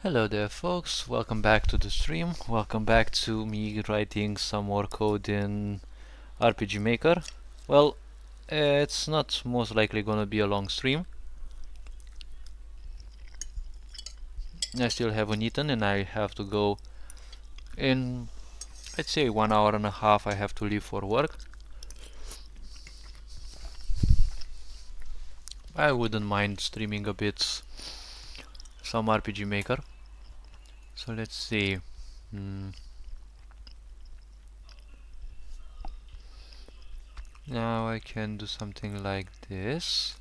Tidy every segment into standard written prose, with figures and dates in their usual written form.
Hello there folks, welcome back to the stream. Welcome back to me writing some more code in RPG Maker. Well, it's not most likely gonna be a long stream. I still haven't eaten and I have to go in, I'd say 1 hour and a half I have to leave for work. I wouldn't mind streaming a bit some RPG Maker. So let's see. Now I can do something like this.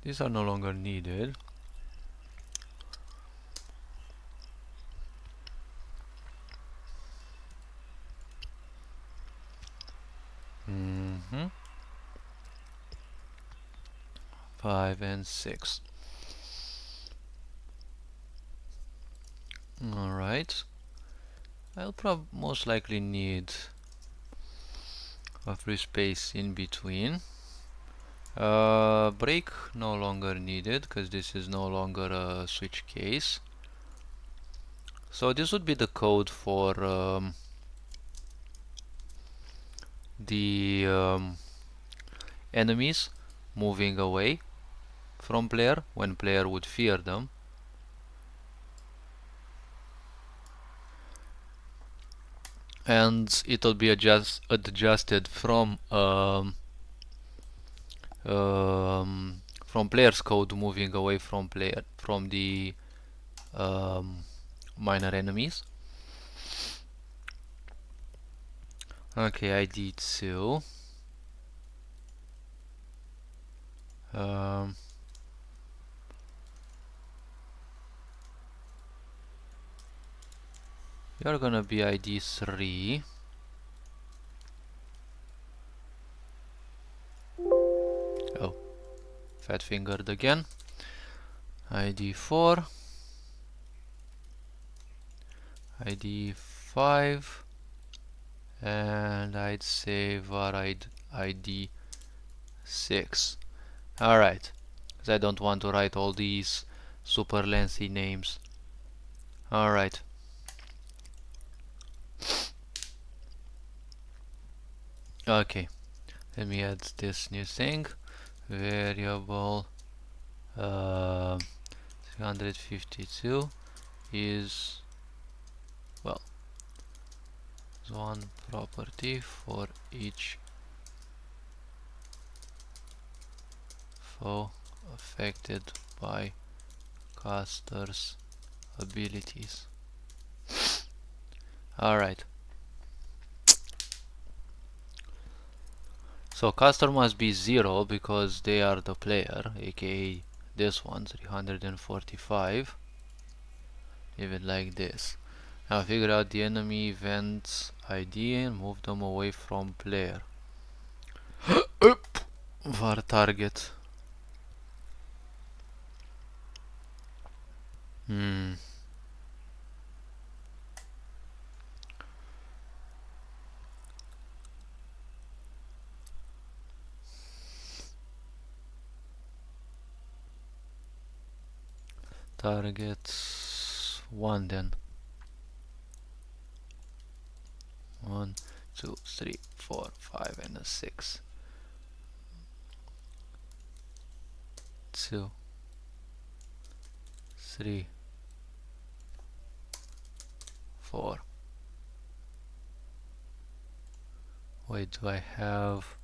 These are no longer needed. Mm-hmm. 5 and 6. Alright. I'll most likely need a free space in between. Break no longer needed because this is no longer a switch case. So this would be the code for the enemies moving away from player when player would fear them. And it'll be adjusted from player's code moving away from the minor enemies. Okay, ID 2. You're gonna be ID 3. Oh, fat fingered again. ID 4. ID 5. And I'd say var ID 6. Alright, because I don't want to write all these super lengthy names. Alright. Okay, let me add this new thing. Variable 352 is, well, one property for each foe affected by caster's abilities. Alright. So caster must be 0 because they are the player, aka this one, 345. Leave it like this. Now figure out the enemy events ID and move them away from player. var target. Target 1 then. 1, 2, 3, 4, 5 and a 6. 2, 3, 4. Wait, do I have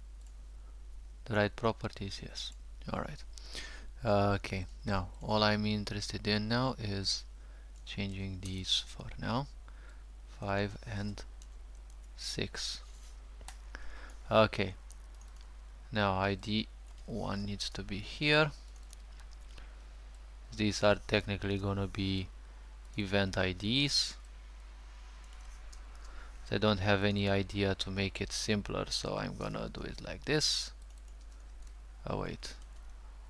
the right properties? Yes. Alright. Okay, now all I'm interested in now is changing these for now. 5 and 6. Okay, now ID 1 needs to be here. These are technically gonna be event IDs. I don't have any idea to make it simpler, so I'm gonna do it like this. Oh wait,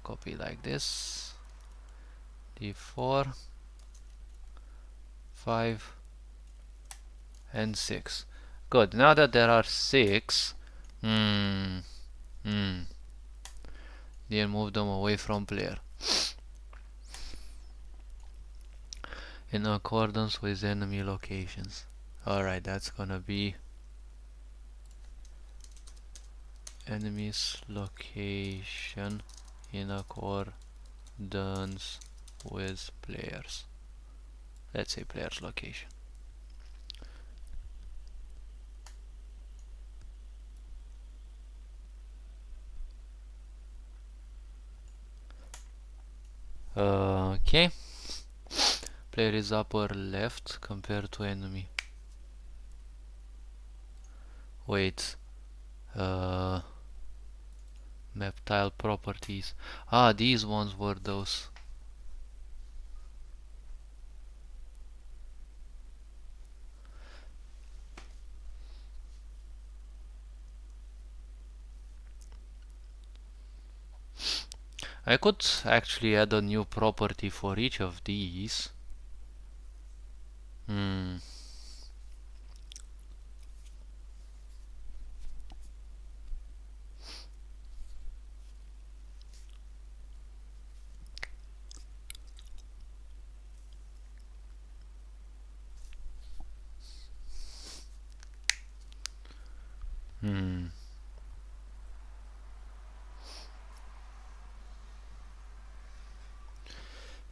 copy like this. D4, 5 and 6. Good, now that there are 6, then move them away from player in accordance with enemy locations. Alright, that's gonna be enemy's location in accordance with players. Let's say player's location. Okay. Player is upper left compared to enemy. Wait. Map tile properties. Ah, these ones were those. I could actually add a new property for each of these. Hmm.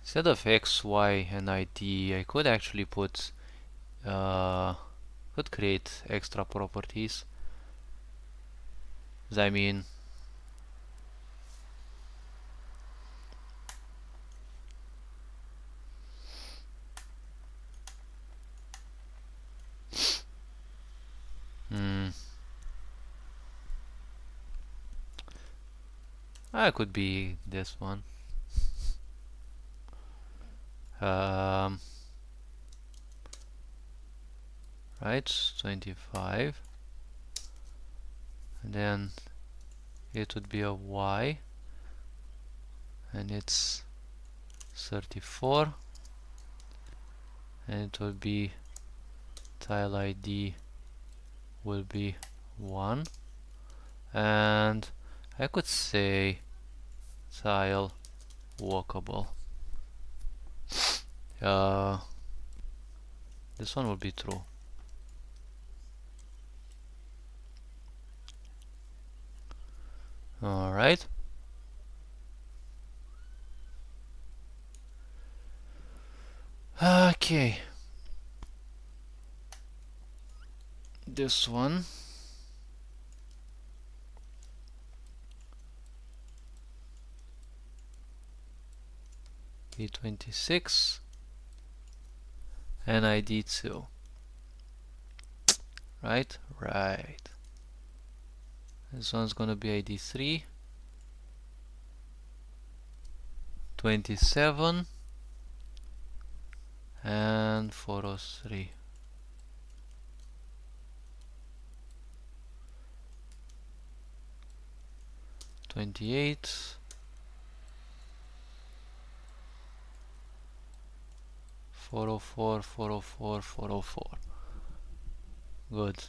Instead of X, Y, and ID, I could actually put, could create extra properties. I mean, I could be this one. Right, 25. And then it would be a Y, and it's 34, and it will be tile ID will be 1, and I could say tile walkable. This one will be true. Alright. Okay. This one. E26 and ID 2. Right? Right. This one's gonna be ID 3. 27 and 403. Four oh four, 404, 404. Good.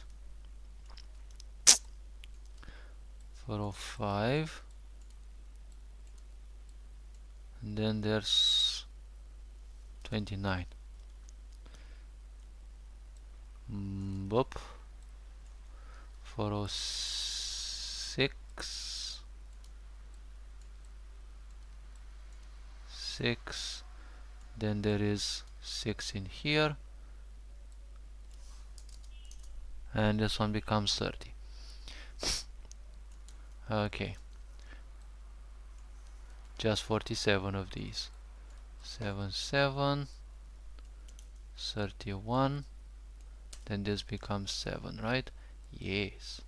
405. And then there's 29. Boop. 406. 6. Then there is 6 in here. And this one becomes 30. Okay. Just 47 of these. 7, 7. 31. Then this becomes 7, right? Yes.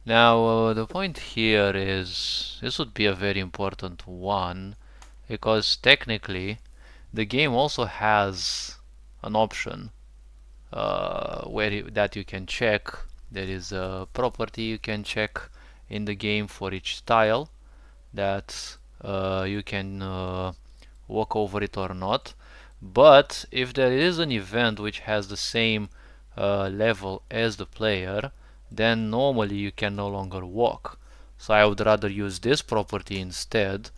Now the point here is this would be a very important one, because technically the game also has an option that you can check. There is a property you can check in the game for each tile that you can walk over it or not. But if there is an event which has the same level as the player, then normally you can no longer walk. So I would rather use this property instead,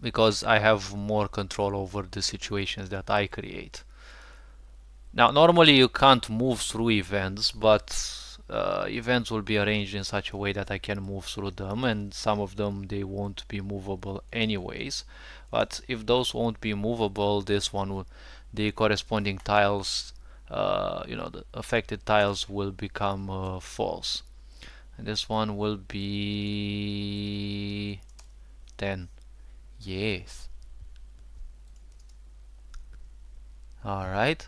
because I have more control over the situations that I create. Now, normally you can't move through events, but events will be arranged in such a way that I can move through them, and some of them they won't be movable anyways. But if those won't be movable, this one will, the corresponding tiles, the affected tiles will become false. And this one will be 10. Yes. Alright.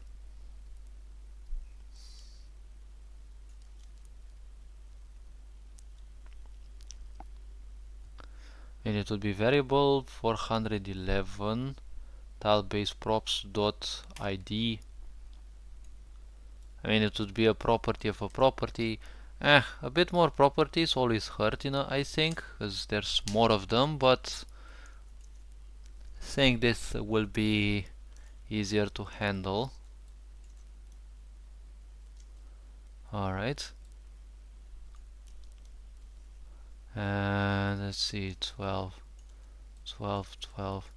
And it would be variable 411 tile base props dot id. I mean, it would be a property of a property. A bit more properties always hurt, I think, because there's more of them, but saying this will be easier to handle. Alright. And let's see, 12, 12, 12,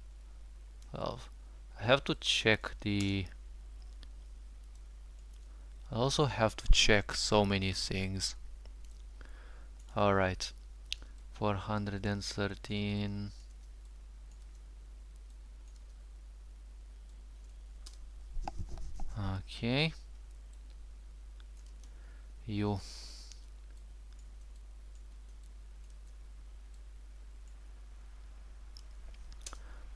12. I have to check the... I also have to check so many things. Alright. 413. Okay. You.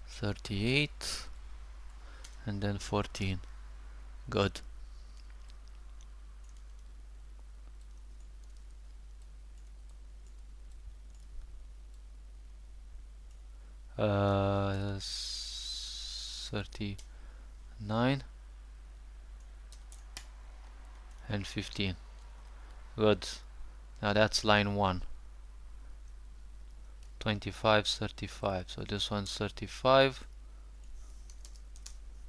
38. And then 14. Good. Uh, 39 and 15. Good. Now that's line 1. 25, 35. So this one's 35,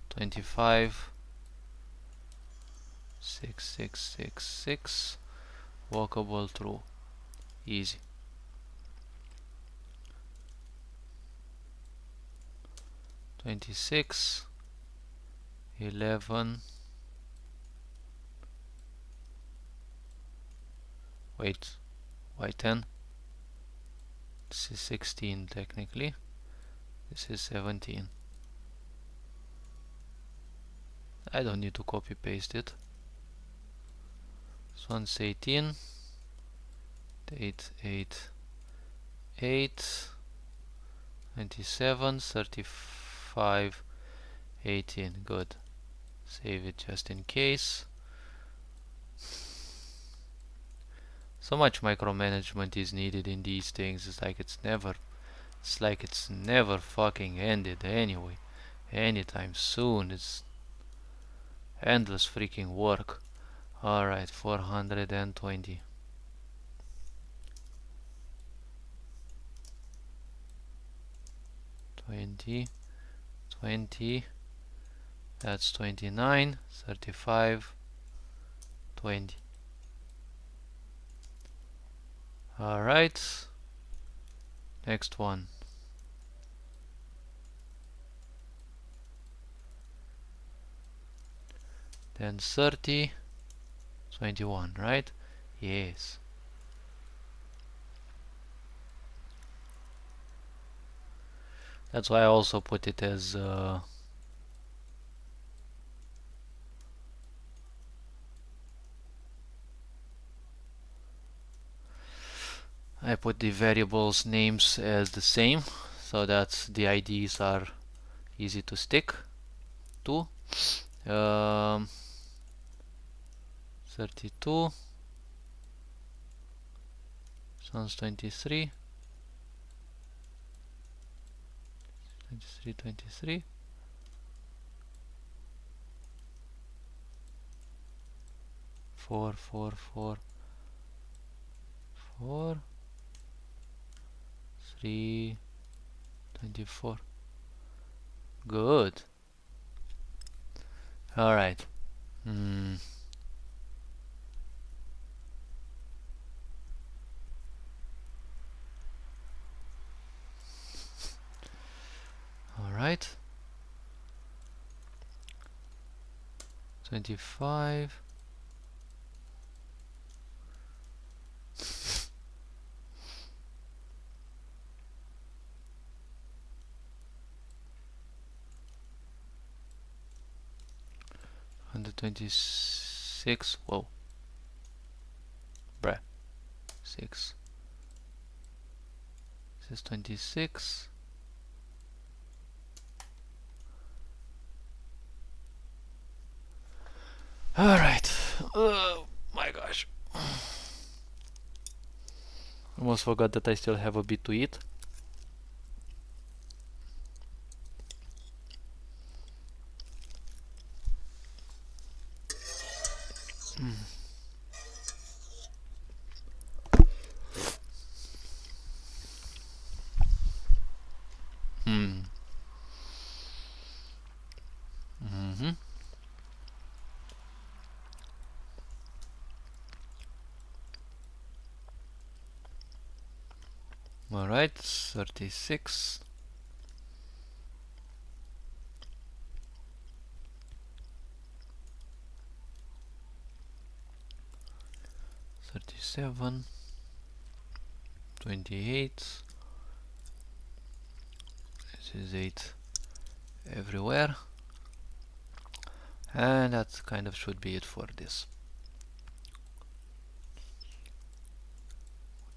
25, 6, 6, 6, 6. Walkable through. Easy. 26, 11. Wait, why 10? This is 16 technically. This is 17. I don't need to copy paste it. This one's 18. 8, 8, 8. 27, 35, 18. Good. Save it just in case. So much micromanagement is needed in these things. It's like it's never fucking ended anyway. Anytime soon. It's endless freaking work. Alright, 420. 20, 20. That's 29, 35, 20. Alright. Next one. Then 30, 21, right? Yes. That's why I also put it as I put the variables names as the same, so that the IDs are easy to stick to. 32 sounds 23, 23, 23. 4, 4, 4, 4. 324. Good. Alright. Alright. 25. $126. Whoa. Bruh. 6. This is 26. Alright. Oh my gosh. Almost forgot that I still have a bit to eat. Alright, 36. 37. 28. This is 8 everywhere. And that kind of should be it for this.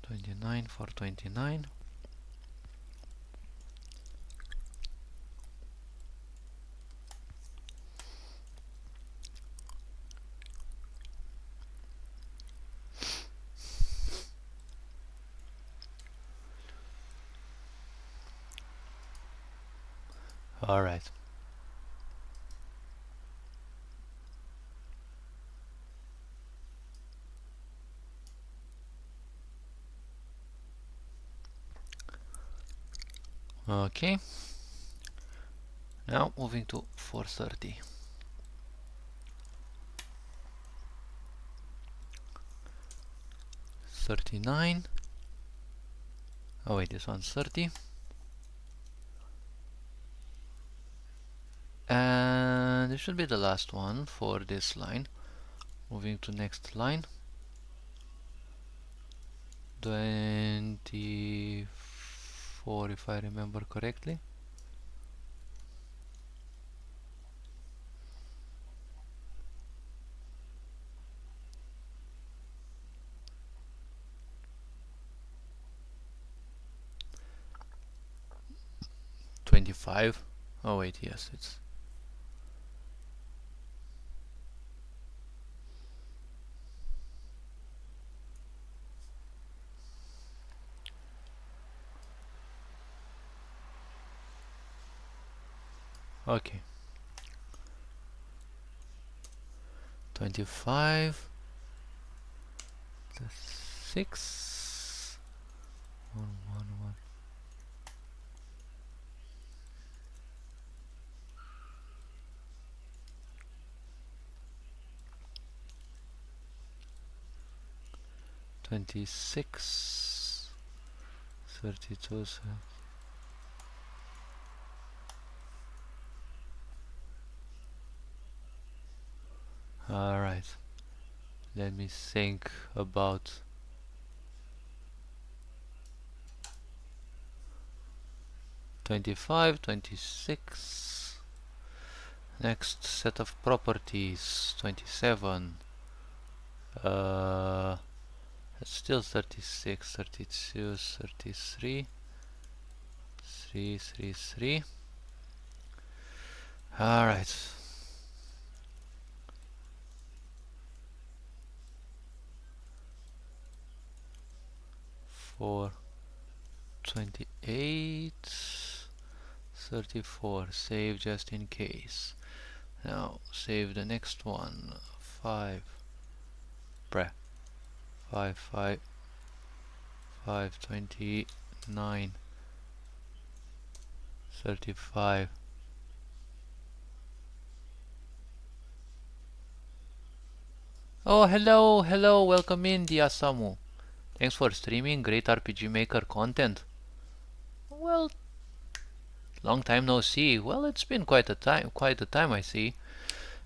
29 for 29. All right. Okay. Now moving to 430. 39. Oh wait, this one's 30. And this should be the last one for this line. Moving to next line. 24 if I remember correctly. $25. Oh wait, yes, it's okay. 25 plus 6. 1, 1, 1. 26. 32. Alright. Let me think about 25, 26. Next set of properties, 27. It's still 36, 32, 33. 3, 3, 3. Alright. For 28, 34. Save just in case. Now save the next one. 5. Bruh. 5, 5, 5, 29. 35. Oh, hello, hello, welcome in, Diasamu. Thanks for streaming great RPG Maker content. Well, long time no see. Well, it's been quite a time I see.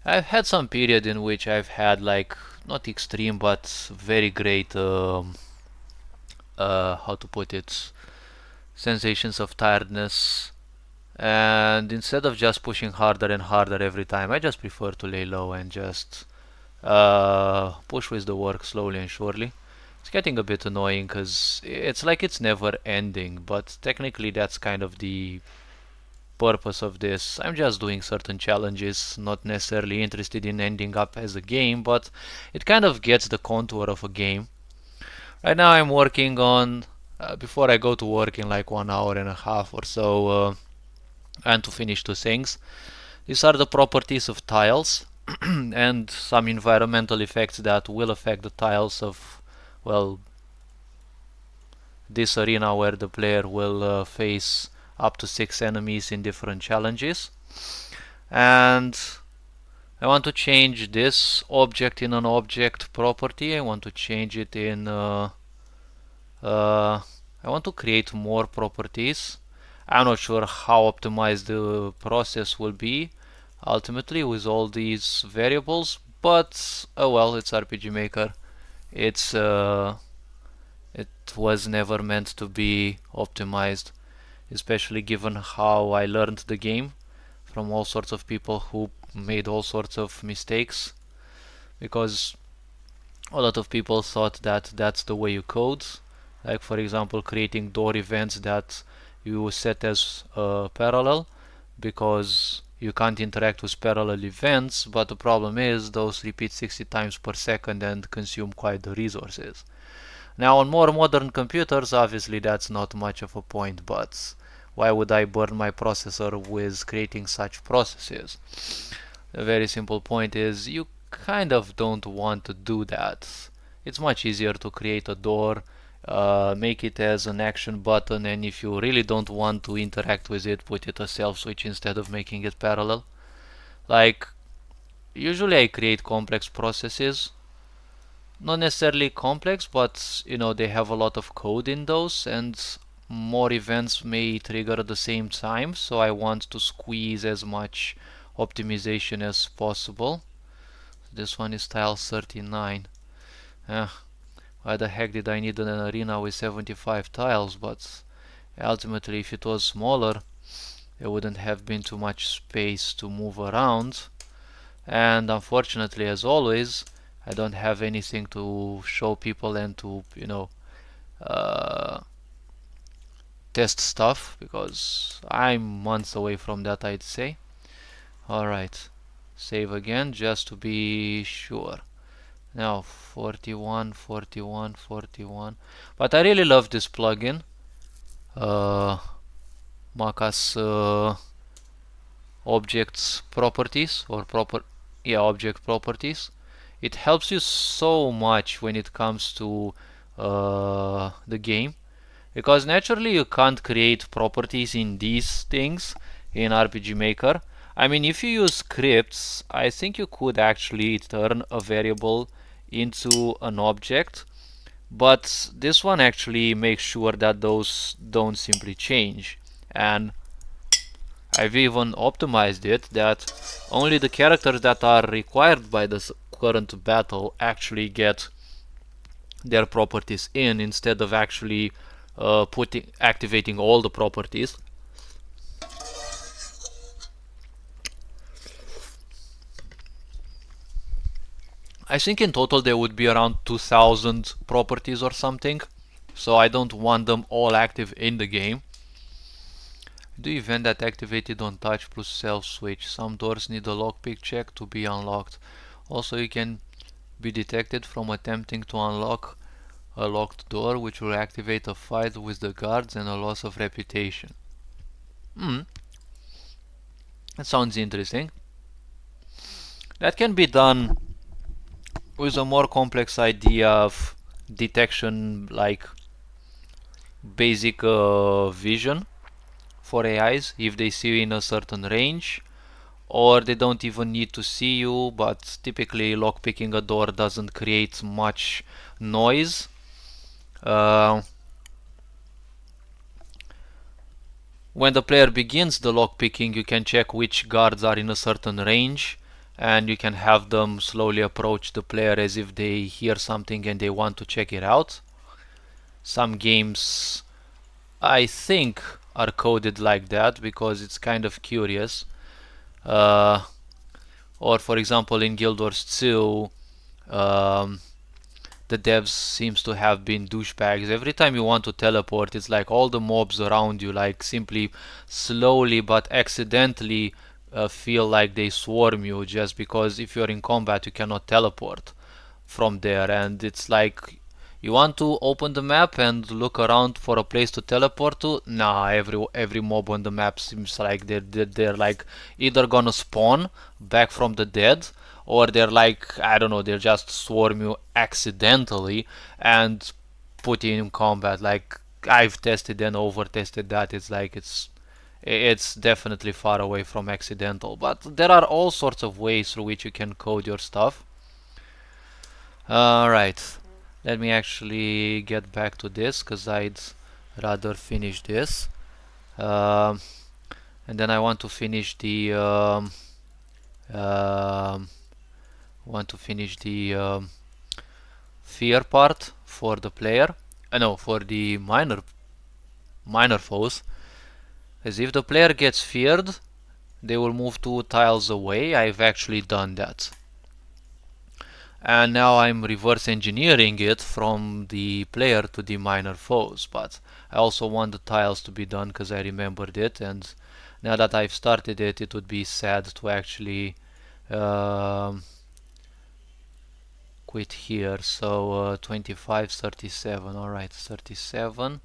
I've had some period in which I've had like not extreme but very great how to put it, sensations of tiredness, and instead of just pushing harder and harder every time, I just prefer to lay low and just push with the work slowly and surely. It's getting a bit annoying because it's like it's never ending, but technically that's kind of the purpose of this. I'm just doing certain challenges, not necessarily interested in ending up as a game, but it kind of gets the contour of a game. Right now I'm working on, before I go to work in like 1 hour and a half or so, and to finish two things. These are the properties of tiles and some environmental effects that will affect the tiles of, well, this arena where the player will face up to 6 enemies in different challenges. And I want to change this object in an object property. I want to change it in I want to create more properties. I'm not sure how optimized the process will be ultimately with all these variables, but oh well, it's RPG Maker. It's it was never meant to be optimized, especially given how I learned the game from all sorts of people who made all sorts of mistakes, because a lot of people thought that that's the way you code, like for example creating door events that you set as parallel, because you can't interact with parallel events, but the problem is those repeat 60 times per second and consume quite the resources. Now on more modern computers obviously that's not much of a point, but why would I burn my processor with creating such processes? A very simple point is you kind of don't want to do that. It's much easier to create a door, make it as an action button, and if you really don't want to interact with it, put it a self switch instead of making it parallel. Like, usually I create complex processes, not necessarily complex, but you know, they have a lot of code in those, and more events may trigger at the same time, so I want to squeeze as much optimization as possible. This one is tile 39. Why the heck did I need an arena with 75 tiles? But ultimately, if it was smaller, there wouldn't have been too much space to move around. And unfortunately, as always, I don't have anything to show people and to, you know, test stuff, because I'm months away from that, I'd say. Alright, save again just to be sure. Now 41, 41, 41. But I really love this plugin, Maka's objects properties, or object properties. It helps you so much when it comes to the game, because naturally you can't create properties in these things in RPG Maker. I mean, if you use scripts, I think you could actually turn a variable into an object, but this one actually makes sure that those don't simply change. And I've even optimized it that only the characters that are required by the current battle actually get their properties in, instead of actually activating all the properties. I think in total there would be around 2000 properties or something, so I don't want them all active in the game. Do event that activated on touch plus self switch. Some doors need a lockpick check to be unlocked. Also, you can be detected from attempting to unlock a locked door, which will activate a fight with the guards and a loss of reputation. That sounds interesting. That can be done with a more complex idea of detection, like basic vision, for AIs if they see you in a certain range, or they don't even need to see you, but typically lockpicking a door doesn't create much noise. When the player begins the lockpicking, you can check which guards are in a certain range, and you can have them slowly approach the player as if they hear something and they want to check it out. Some games, I think, are coded like that because it's kind of curious. Or for example, in Guild Wars 2, the devs seems to have been douchebags. Every time you want to teleport, it's like all the mobs around you like simply slowly but accidentally feel like they swarm you, just because if you're in combat you cannot teleport from there, and it's like you want to open the map and look around for a place to teleport to. Nah, every mob on the map seems like they're like either gonna spawn back from the dead, or they're like, I don't know, they're just swarm you accidentally and put you in combat. Like, I've tested and over tested that. It's like it's definitely far away from accidental, but there are all sorts of ways through which you can code your stuff. Alright, let me actually get back to this because I'd rather finish this. And then I want to finish the fear part for the player. No, for the minor foes. As if the player gets feared, they will move 2 tiles away. I've actually done that. And now I'm reverse engineering it from the player to the minor foes, but I also want the tiles to be done because I remembered it, and now that I've started it, it would be sad to actually quit here. So 25, 37, alright, 37,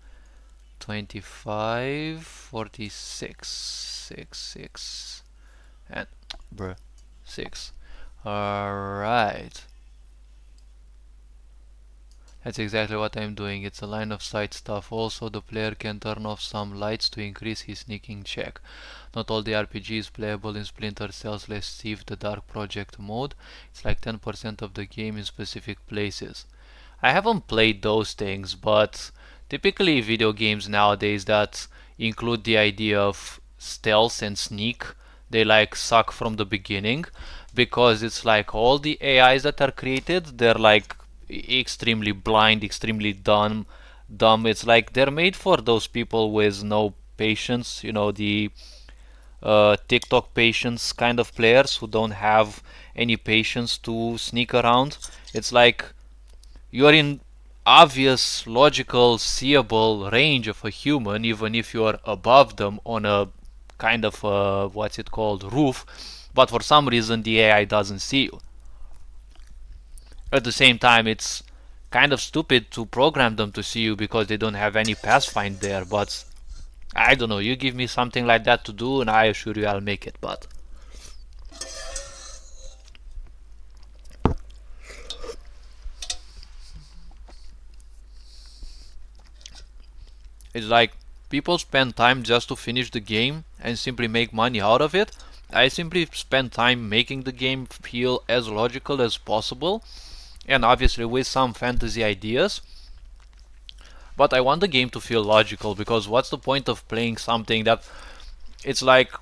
25, 46, 6, and 6. Alright. That's exactly what I'm doing. It's a line of sight stuff. Also, the player can turn off some lights to increase his sneaking check. Not all the RPG is playable in Splinter Cell's Let's see the Dark Project mode. It's like 10% of the game in specific places. I haven't played those things, but typically video games nowadays that include the idea of stealth and sneak, they like suck from the beginning, because it's like all the AIs that are created, they're like extremely blind, extremely dumb. It's like they're made for those people with no patience, you know, the TikTok patience kind of players who don't have any patience to sneak around. It's like you're in obvious, logical, seeable range of a human, even if you're above them on a kind of what's it called, roof, but for some reason the AI doesn't see you. At the same time, it's kind of stupid to program them to see you because they don't have any pathfind there, but I don't know, you give me something like that to do and I assure you I'll make it. But it's like people spend time just to finish the game and simply make money out of it. I simply spend time making the game feel as logical as possible, and obviously with some fantasy ideas. But I want the game to feel logical, because what's the point of playing something that it's like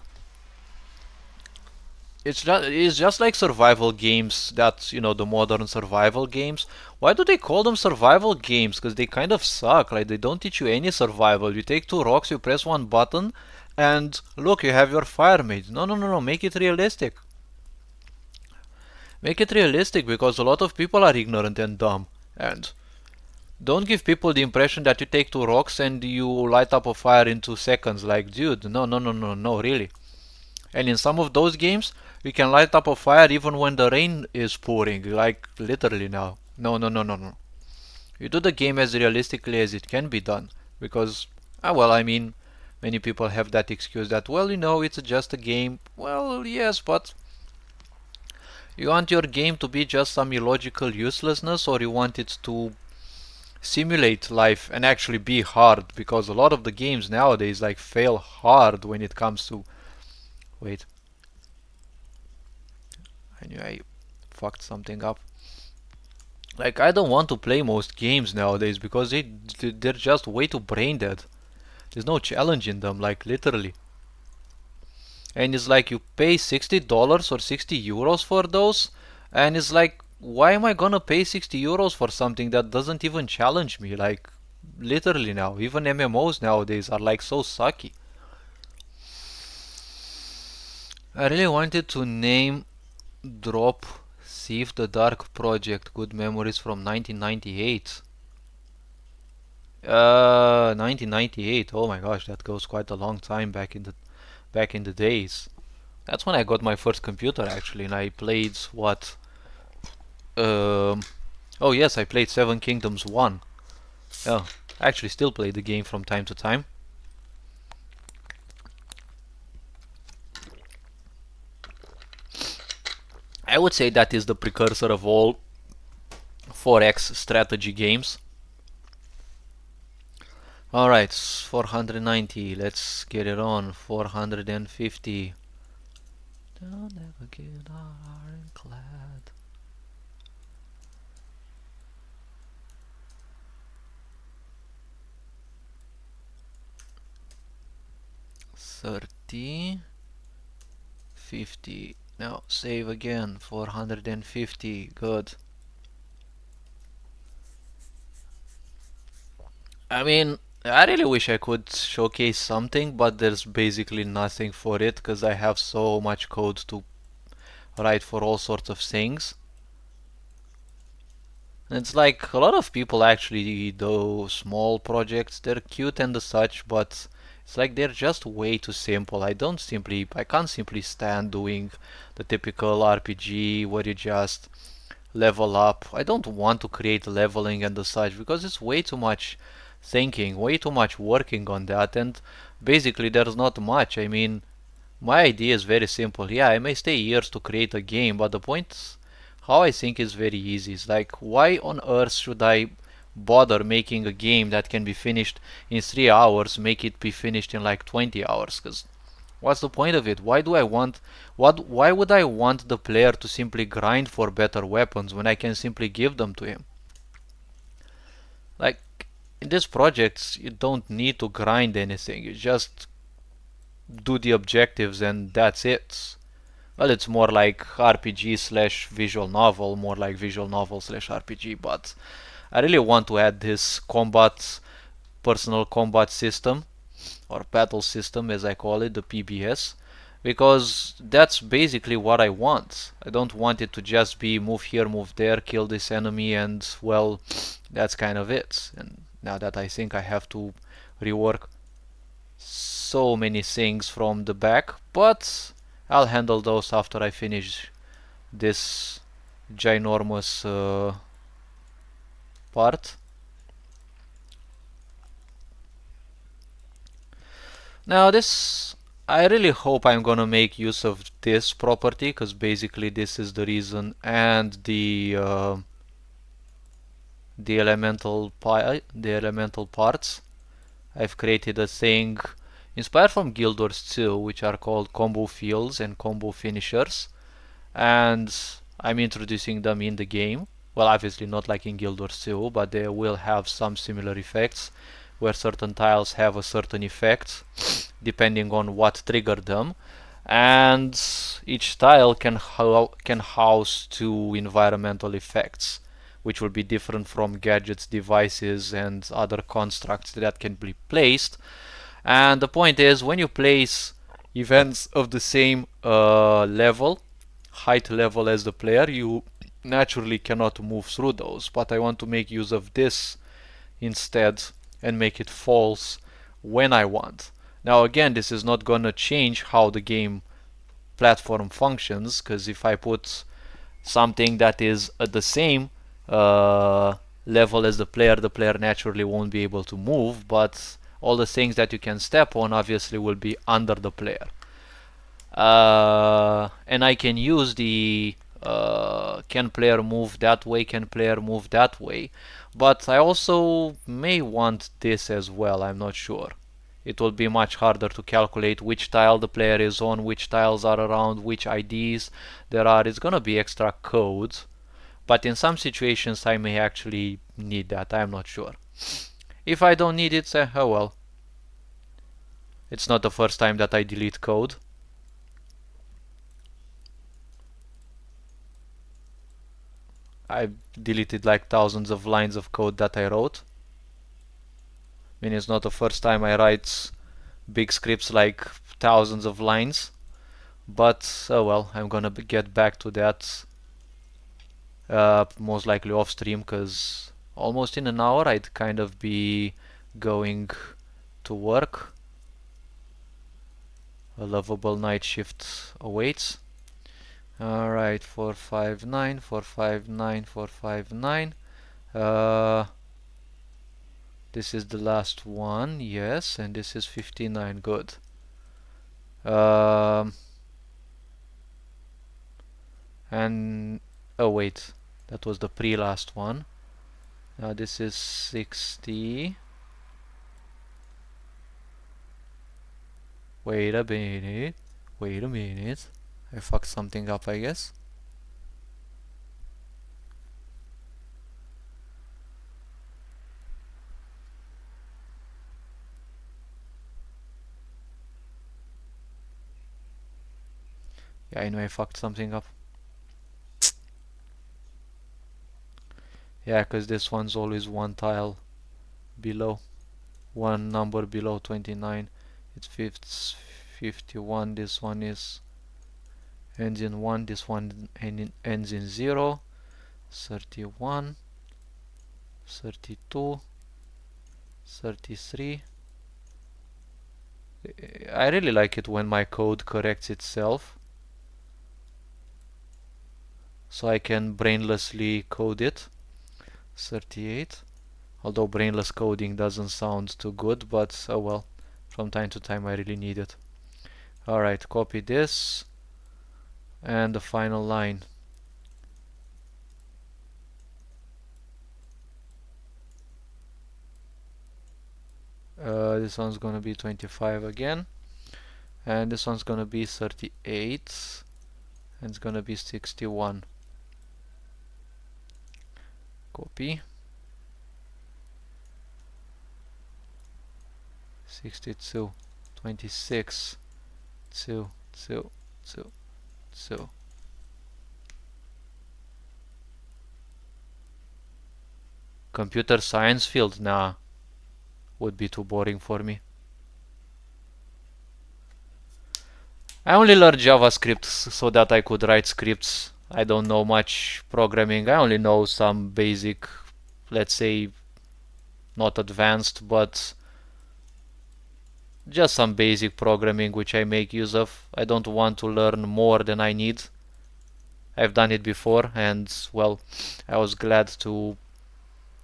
it's just like survival games, that, you know, the modern survival games. Why do they call them survival games? Because they kind of suck. Like, they don't teach you any survival. You take 2 rocks, you press 1 button, and look, you have your fire made. No, make it realistic. Make it realistic, because a lot of people are ignorant and dumb. And don't give people the impression that you take 2 rocks and you light up a fire in 2 seconds. Like, dude, no, really. And in some of those games, you can light up a fire even when the rain is pouring, like literally now. No. You do the game as realistically as it can be done, because, well, I mean, many people have that excuse that, well, you know, it's just a game. Well, yes, but you want your game to be just some illogical uselessness, or you want it to simulate life and actually be hard, because a lot of the games nowadays like fail hard when it comes to wait, I knew I fucked something up. Like, I don't want to play most games nowadays because they're just way too brain dead. There's no challenge in them, like literally. And it's like you pay $60 or €60 for those, and it's like, why am I gonna pay €60 for something that doesn't even challenge me? Like, literally now, even MMOs nowadays are like so sucky. I really wanted to name drop Thief the Dark Project Good Memories from 1998. 1998. Oh my gosh, that goes quite a long time back in the days. That's when I got my first computer actually, and I played what? Um, oh yes, I played Seven Kingdoms 1. Yeah, I actually still play the game from time to time. I would say that is the precursor of all 4X strategy games. Alright, 490. Let's get it on. 450. Don't ever get ironclad. $30. $50. Now save again. 450. Good. I mean, I really wish I could showcase something, but there's basically nothing for it because I have so much code to write for all sorts of things. And it's like a lot of people actually do small projects. They're cute and such, but it's like they're just way too simple. I can't simply stand doing the typical RPG where you just level up. I don't want to create leveling and such because it's way too much thinking, way too much working on that, and basically there's not much. I mean, my idea is very simple. Yeah, I may stay years to create a game, but the point how I think is very easy. It's like, why on earth should I bother making a game that can be finished in 3 hours, make it be finished in like 20 hours? Because what's the point of it? Why would I want the player to simply grind for better weapons when I can simply give them to him? Like, in these projects, you don't need to grind anything. You just do the objectives and that's it. Well, it's more like RPG slash visual novel, more like visual novel slash RPG, but I really want to add this personal combat system, or battle system as I call it, the PBS, because that's basically what I want. I don't want it to just be move here, move there, kill this enemy, and well, that's kind of it. And now that I think I have to rework so many things from the back, but I'll handle those after I finish this ginormous part. Now this, I really hope I'm gonna make use of this property, because basically this is the reason, and the elemental parts. I've created a thing inspired from Guild Wars 2, which are called combo fields and combo finishers, and I'm introducing them in the game. Well, obviously not like in Guild Wars 2, but they will have some similar effects, where certain tiles have a certain effect depending on what triggered them, and each tile can house two environmental effects, which will be different from gadgets, devices, and other constructs that can be placed. And the point is, when you place events of the same height level as the player, you naturally cannot move through those. But I want to make use of this instead and make it false when I want. Now again, this is not gonna change how the game platform functions, because if I put something that is at the same level as the player naturally won't be able to move, but all the things that you can step on obviously will be under the player. And I can use the can player move that way, can player move that way, But I also may want this as well, I'm not sure. It will be much harder to calculate which tile the player is on, which tiles are around, which IDs there are. It's gonna be extra code, but in some situations I may actually need that, I'm not sure. If I don't need it, oh well. It's not the first time that I delete code. I deleted like thousands of lines of code that I wrote. I mean, it's not the first time I write big scripts like thousands of lines. But oh well, I'm gonna get back to that most likely off stream, because almost in an hour I'd kind of be going to work. A lovable night shift awaits. Alright, 459, 459, 459. This is the last one, yes, and this is 59, good. And oh wait, that was the pre-last one. Now this is 60. Wait a minute. Wait a minute. I fucked something up, I guess. Yeah, I know I fucked something up. Yeah, because this one's always one tile below. One number below 29. It's 51. This one is ends in 1. This one ends in 0. 31. 32. 33. I really like it when my code corrects itself, so I can brainlessly code it. 38. Although brainless coding doesn't sound too good, but oh well, from time to time I really need it. Alright, copy this and the final line. This one's gonna be 25 again, and this one's gonna be 38, and it's gonna be 61. Copy. 62, 26, 2, 2, 2, 2. Computer science field? Nah, would be too boring for me. I only learned JavaScript so that I could write scripts. I don't know much programming. I only know some basic, let's say, not advanced, but just some basic programming which I make use of. I don't want to learn more than I need. I've done it before, and well, I was glad to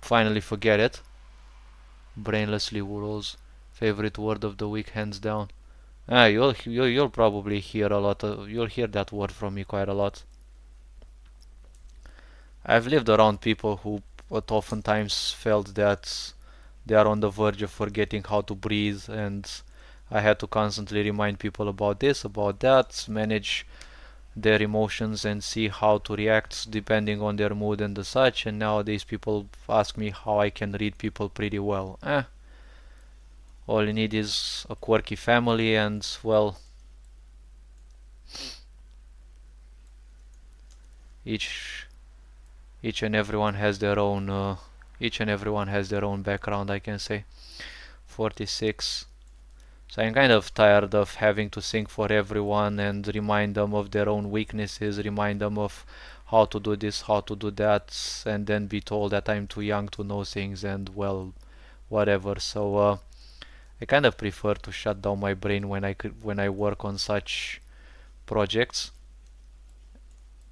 finally forget it. Brainlessly rules. Favorite word of the week, hands down. You'll probably hear a lot. You'll hear that word from me quite a lot. I've lived around people who oftentimes felt that they are on the verge of forgetting how to breathe, and I had to constantly remind people about this, about that, manage their emotions and see how to react depending on their mood and the such. And nowadays people ask me how I can read people pretty well. All you need is a quirky family, and well, each and everyone has their own background, I can say. 46. So I'm kind of tired of having to think for everyone and remind them of their own weaknesses, remind them of how to do this, how to do that, and then be told that I'm too young to know things, and well, whatever. So I kind of prefer to shut down my brain when I work on such projects,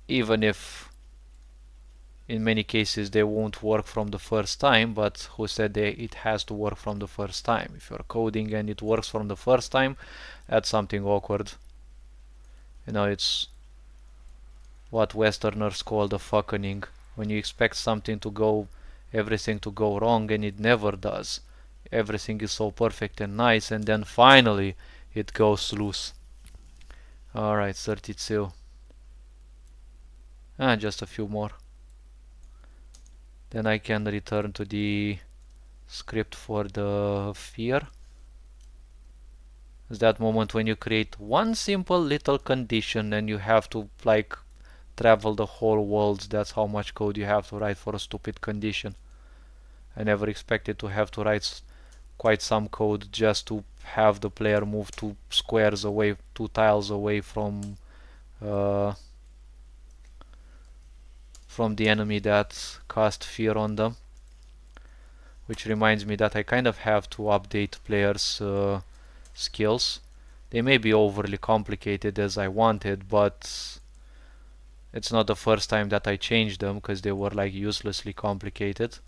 even if in many cases they won't work from the first time. But who said it has to work from the first time? If you're coding and it works from the first time, that's something awkward. You know, it's what Westerners call the fuckening. When you expect something to go everything to go wrong, and it never does. Everything is so perfect and nice, and then finally it goes loose. Alright, 32. Just a few more. Then I can return to the script for the fear. It's that moment when you create one simple little condition and you have to like travel the whole world. That's how much code you have to write for a stupid condition. I never expected to have to write quite some code just to have the player move 2 squares away, 2 tiles away from the enemy that cast fear on them. Which reminds me that I kind of have to update players' skills. They may be overly complicated as I wanted, but it's not the first time that I changed them because they were like uselessly complicated.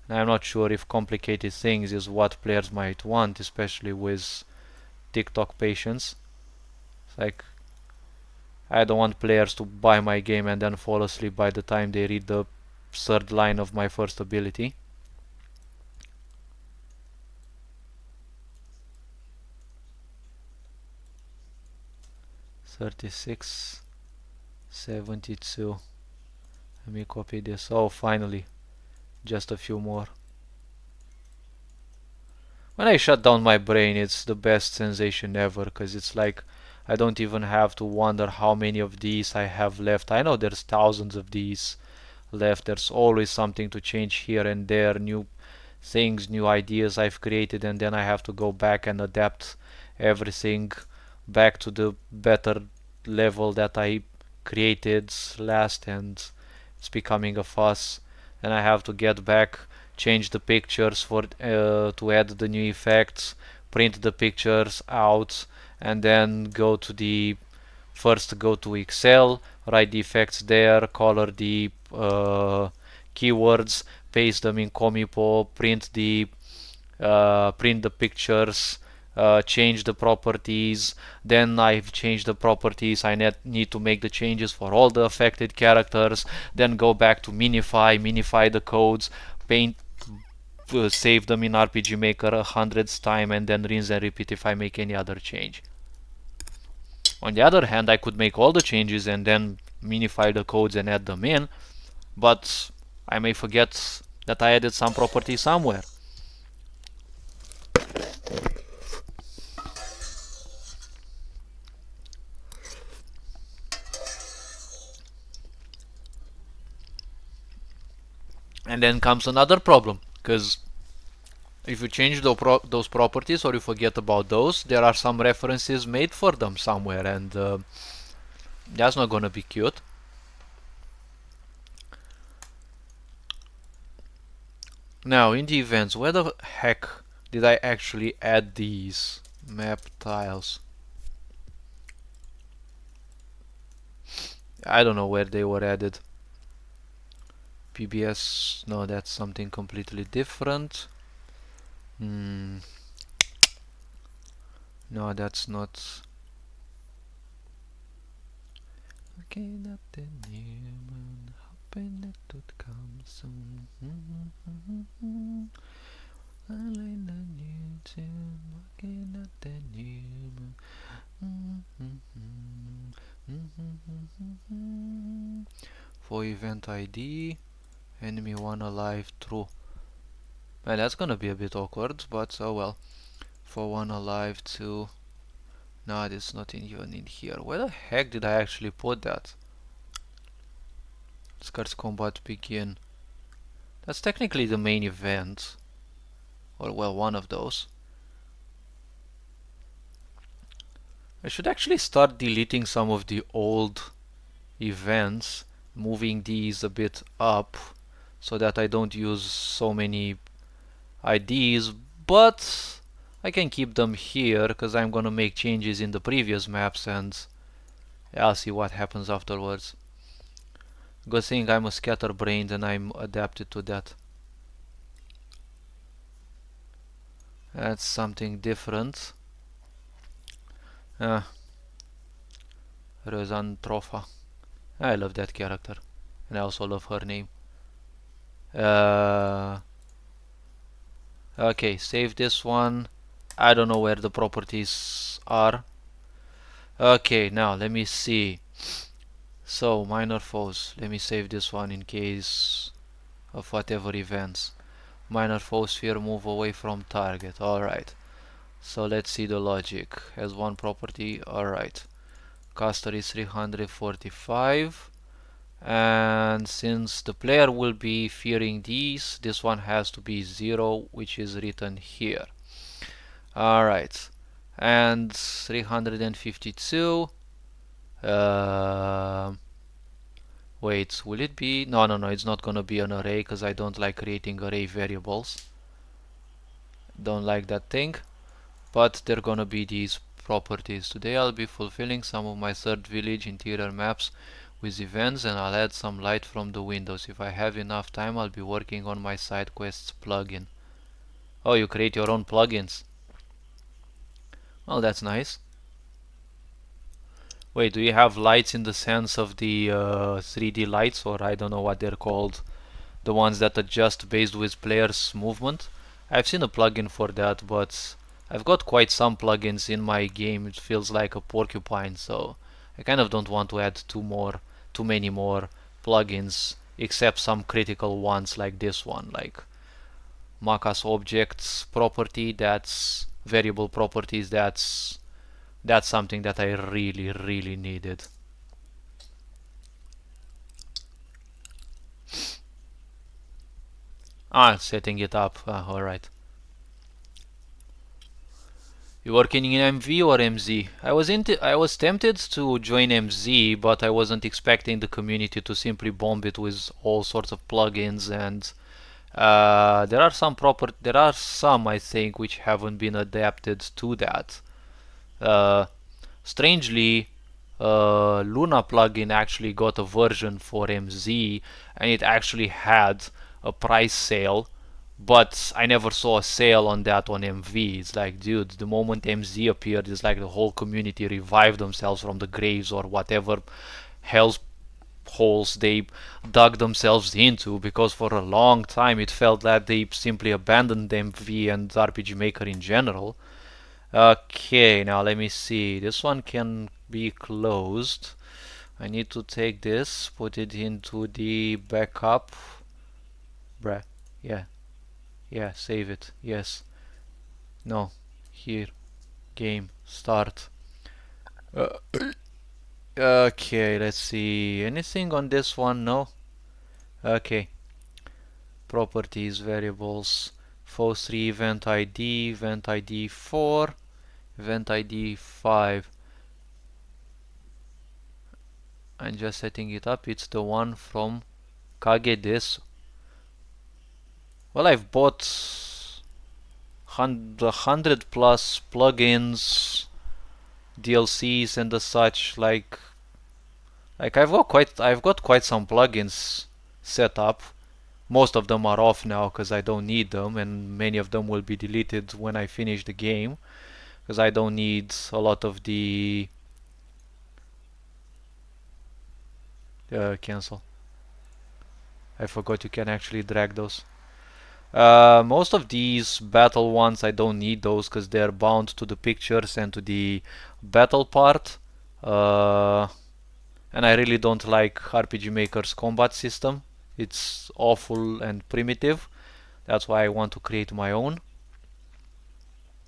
And I'm not sure if complicated things is what players might want, especially with TikTok patience. It's like, I don't want players to buy my game and then fall asleep by the time they read the third line of my first ability. $36, $72. Let me copy this. Oh, finally. Just a few more. When I shut down my brain, it's the best sensation ever, because it's like I don't even have to wonder how many of these I have left. I know there's thousands of these left. There's always something to change here and there, new things, new ideas I've created, and then I have to go back and adapt everything back to the better level that I created last, and it's becoming a fuss. And I have to get back, change the pictures for to add the new effects, print the pictures out, and then go to the first go to Excel, write the effects there, color the keywords, paste them in Comipo, print the pictures, change the properties. Then I've changed the properties, I need to make the changes for all the affected characters, then go back to minify the codes, paint, save them in RPG Maker 100th time, and then rinse and repeat if I make any other change. On the other hand, I could make all the changes and then minify the codes and add them in, but I may forget that I added some property somewhere. And then comes another problem, because if you change those properties or you forget about those, there are some references made for them somewhere, and that's not gonna be cute. Now, in the events, where the heck did I actually add these map tiles? I don't know where they were added. PBS, no, that's something completely different. No, that's not. Okay, not the new moon, hoping it would come soon. I like the new tune, looking at the new moon. For event ID, enemy one alive, true. Well, that's gonna be a bit awkward, but oh well. For one alive, two. No, it's not even in here. Where the heck did I actually put that? Scarce combat begin. That's technically the main event. Or, well, one of those. I should actually start deleting some of the old events, moving these a bit up so that I don't use so many IDs, but I can keep them here because I'm gonna make changes in the previous maps, and I'll see what happens afterwards. Good thing I'm a scatterbrained and I'm adapted to that. That's something different. Rozan Trofa. I love that character, and I also love her name. Uh, okay, save this one. I don't know where the properties are. Okay, now let me see. So, minor foes. Let me save this one in case of whatever events. Minor foe sphere move away from target. Alright. So let's see the logic. As one property, alright. Caster is 345. And since the player will be fearing these, this one has to be 0, which is written here. Alright. And 352. Wait, will it be? No, no, no, it's not gonna be an array because I don't like creating array variables. Don't like that thing. But they're gonna be these properties. Today I'll be fulfilling some of my third village interior maps with events, and I'll add some light from the windows. If I have enough time, I'll be working on my side quests plugin. Oh, you create your own plugins. Well, that's nice. Wait, do you have lights in the sense of the 3D lights, or I don't know what they're called? The ones that adjust based with players' movement? I've seen a plugin for that, but I've got quite some plugins in my game. It feels like a porcupine, so I kind of don't want to add too many more plugins, except some critical ones like this one, like Maka's Object Property. That's variable properties. That's something that I really needed. Ah, setting it up. Ah, alright. You working in MV or MZ? I was tempted to join MZ, but I wasn't expecting the community to simply bomb it with all sorts of plugins, and there are some I think which haven't been adapted to that. Uh, Strangely, Luna plugin actually got a version for MZ, and it actually had a price sale, but I never saw a sale on that on MV. It's like, dude, the moment MZ appeared, it's like the whole community revived themselves from the graves or whatever hell's holes they dug themselves into, because for a long time it felt that they simply abandoned MV and RPG Maker in general. Okay, now let me see. This one can be closed. I need to take this, put it into the backup. Bruh. Yeah, yeah, save it. Yes. No. Here. Game. Start. Uh, okay, let's see. Anything on this one? No? Okay. Properties, variables. FO3 event ID 4, event ID 5. I'm just setting it up. It's the one from Kage. Well, I've bought 100 plus plugins, DLCs, and the such. Like I've got quite some plugins set up. Most of them are off now because I don't need them, and many of them will be deleted when I finish the game because I don't need a lot of the cancel. I forgot you can actually drag those. Most of these battle ones, I don't need those because they're bound to the pictures and to the battle part. And I really don't like RPG Maker's combat system. It's awful and primitive. That's why I want to create my own.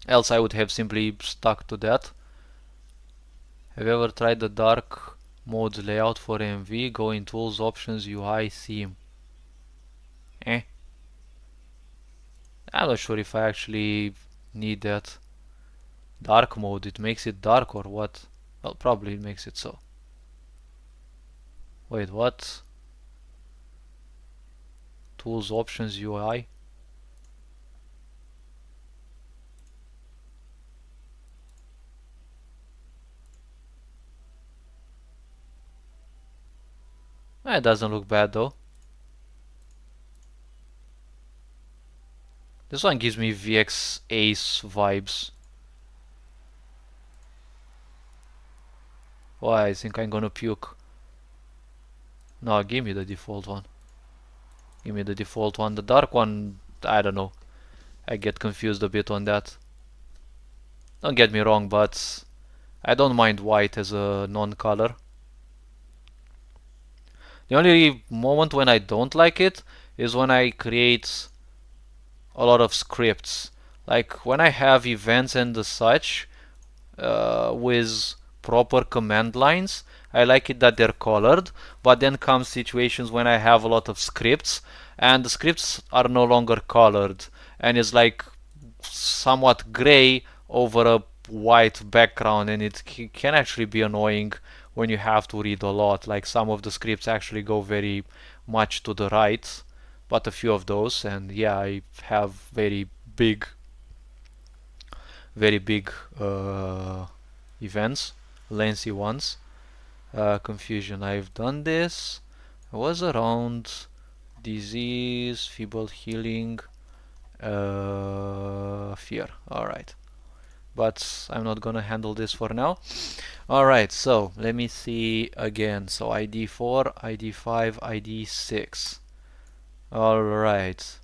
Else I would have simply stuck to that. Have you ever tried the dark mode layout for MV? Go in Tools, Options, UI, Theme. Eh? I'm not sure if I actually need that. Dark mode, it makes it dark or what? Well, probably it makes it so. Wait, what? Tools, Options, UI? It doesn't look bad though. This one gives me VX Ace vibes. Why? I think I'm gonna puke. No, give me the default one. Give me the default one. The dark one, I don't know. I get confused a bit on that. Don't get me wrong, but I don't mind white as a non-color. The only moment when I don't like it is when I create a lot of scripts. Like when I have events and the such with proper command lines, I like it that they're colored, but then comes situations when I have a lot of scripts and the scripts are no longer colored and it's like somewhat gray over a white background, and it can actually be annoying when you have to read a lot. Like some of the scripts actually go very much to the right, but a few of those, and yeah, I have very big events, lengthy ones. Confusion, I've done this. I was around disease, feeble healing, fear. Alright, but I'm not gonna handle this for now. Alright, so let me see again. So ID 4, ID 5, ID 6. Alright.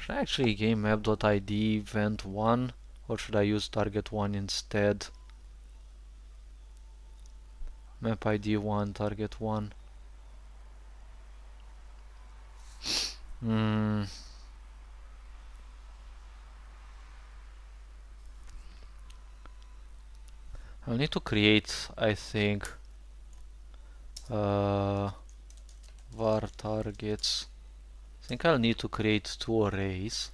Should I actually game map.id event 1 or should I use target 1 instead? Map ID 1, target 1. I'll need to create, I think, var targets. I think I'll need to create 2 arrays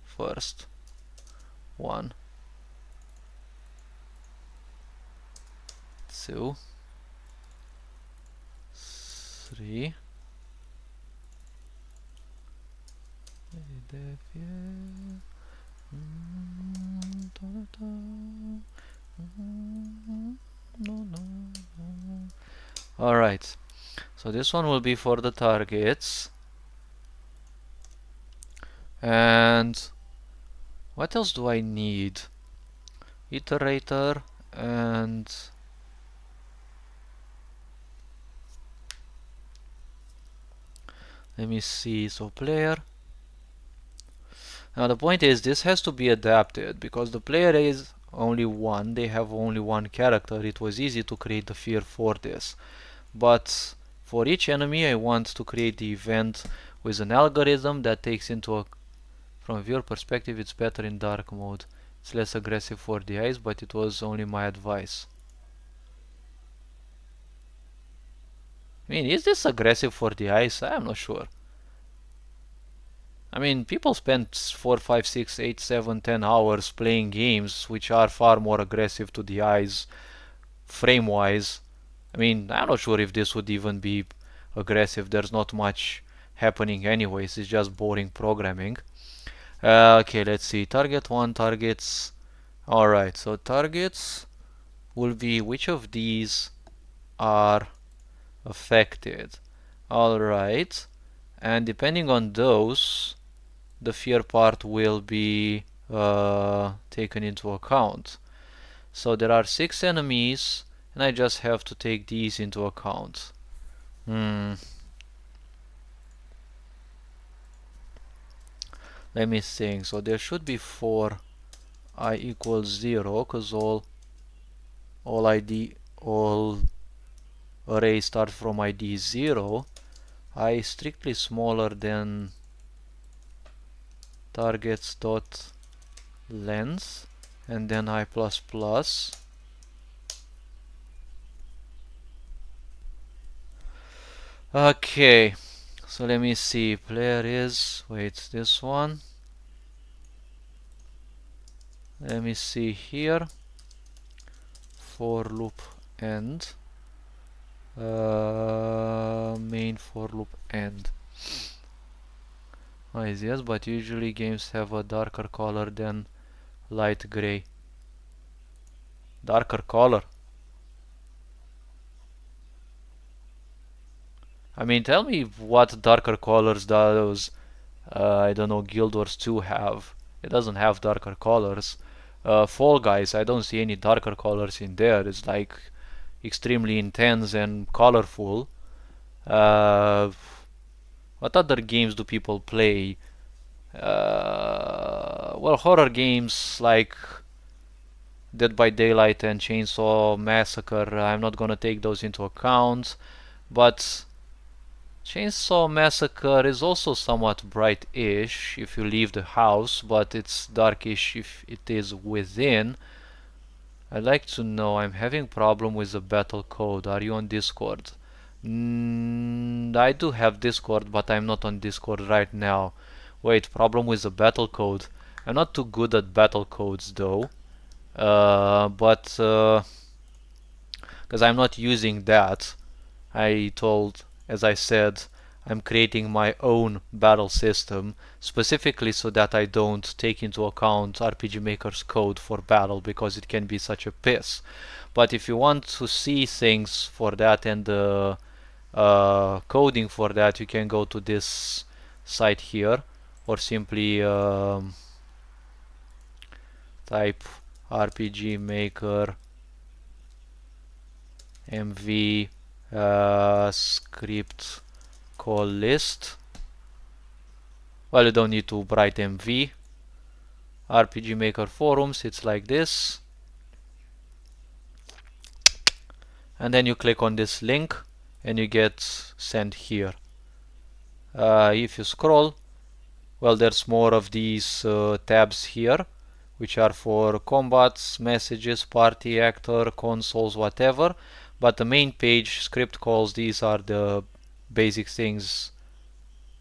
first. 1, 2, 3. Alright, so this one will be for the targets. And what else do I need? Iterator and let me see, so player. Now the point is this has to be adapted because the player is only one, they have only one character. It was easy to create the fear for this, but for each enemy I want to create the event with an algorithm that takes into a from a viewer perspective it's better in dark mode. It's less aggressive for the eyes, but it was only my advice. I mean, is this aggressive for the eyes? I'm not sure. I mean, people spend 4, 5, 6, 8, 7, 10 hours playing games which are far more aggressive to the eyes, frame-wise. I mean, I'm not sure if this would even be aggressive. There's not much happening anyways. It's just boring programming. Okay, let's see. Target 1, targets. Alright, so targets will be which of these are affected. Alright, and depending on those, the fear part will be taken into account. So there are 6 enemies, and I just have to take these into account. Let me think. So there should be 4 I equals 0, because all arrays start from ID 0. I is strictly smaller than targets dot length, and then I plus plus. Okay, so let me see. Player is, wait, this one. Let me see here. For loop end. Main for loop end. Yes, but usually games have a darker color than light gray. Darker color. I mean, tell me what darker colors those, I don't know, Guild Wars 2 have. It doesn't have darker colors. Fall Guys, I don't see any darker colors in there. It's like extremely intense and colorful. What other games do people play? Well, horror games like Dead by Daylight and Chainsaw Massacre, I'm not gonna take those into account. But Chainsaw Massacre is also somewhat bright-ish if you leave the house, but it's darkish if it is within. I'd like to know, I'm having problem with the battle code. Are you on Discord? I do have Discord, but I'm not on Discord right now. Wait, problem with the battle code. I'm not too good at battle codes though. But because I'm not using that, as I said, I'm creating my own battle system specifically so that I don't take into account RPG Maker's code for battle because it can be such a piss. But if you want to see things for that and coding for that, you can go to this site here or simply type RPG Maker MV script call list. Well, you don't need to write MV. RPG Maker forums, it's like this. And then you click on this link and you get sent here. If you scroll, well, there's more of these tabs here, which are for combats, messages, party, actor, consoles, whatever. But the main page, script calls, these are the basic things,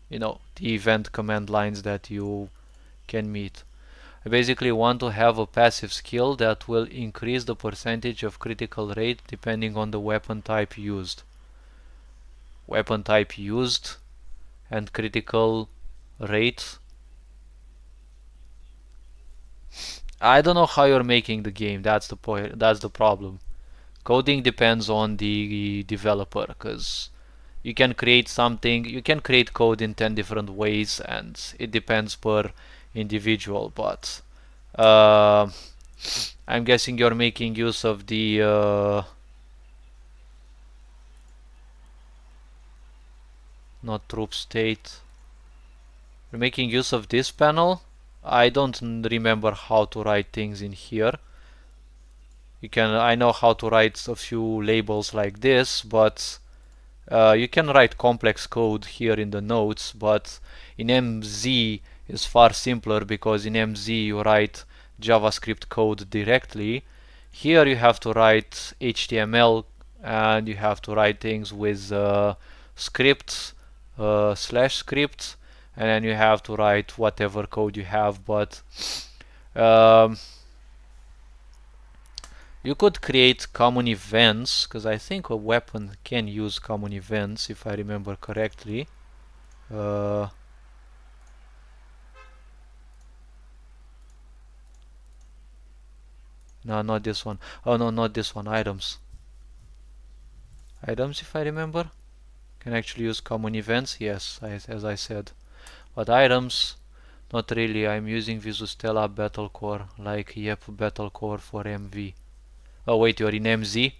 you know, the event command lines that you can meet. I basically want to have a passive skill that will increase the percentage of critical rate depending on the weapon type used. Weapon type used and critical rate. I don't know how you're making the game. That's the point. That's the problem. Coding depends on the developer, because you can create something, you can create code in 10 different ways and it depends per individual, but I'm guessing you're making use of the not troop state. You're making use of this panel. I don't remember how to write things in here. I know how to write a few labels like this, but you can write complex code here in the notes, but in MZ is far simpler because in MZ you write JavaScript code directly. Here you have to write HTML and you have to write things with script slash script, and then you have to write whatever code you have. But um, you could create common events, because I think a weapon can use common events if I remember correctly. No, not this one. Oh no, not this one. Items. Items, if I remember, can actually use common events. Yes, as I said. But items, not really. I'm using Visustella Battle Core, like yep, Battle Core for MV. Oh wait, you're in MZ?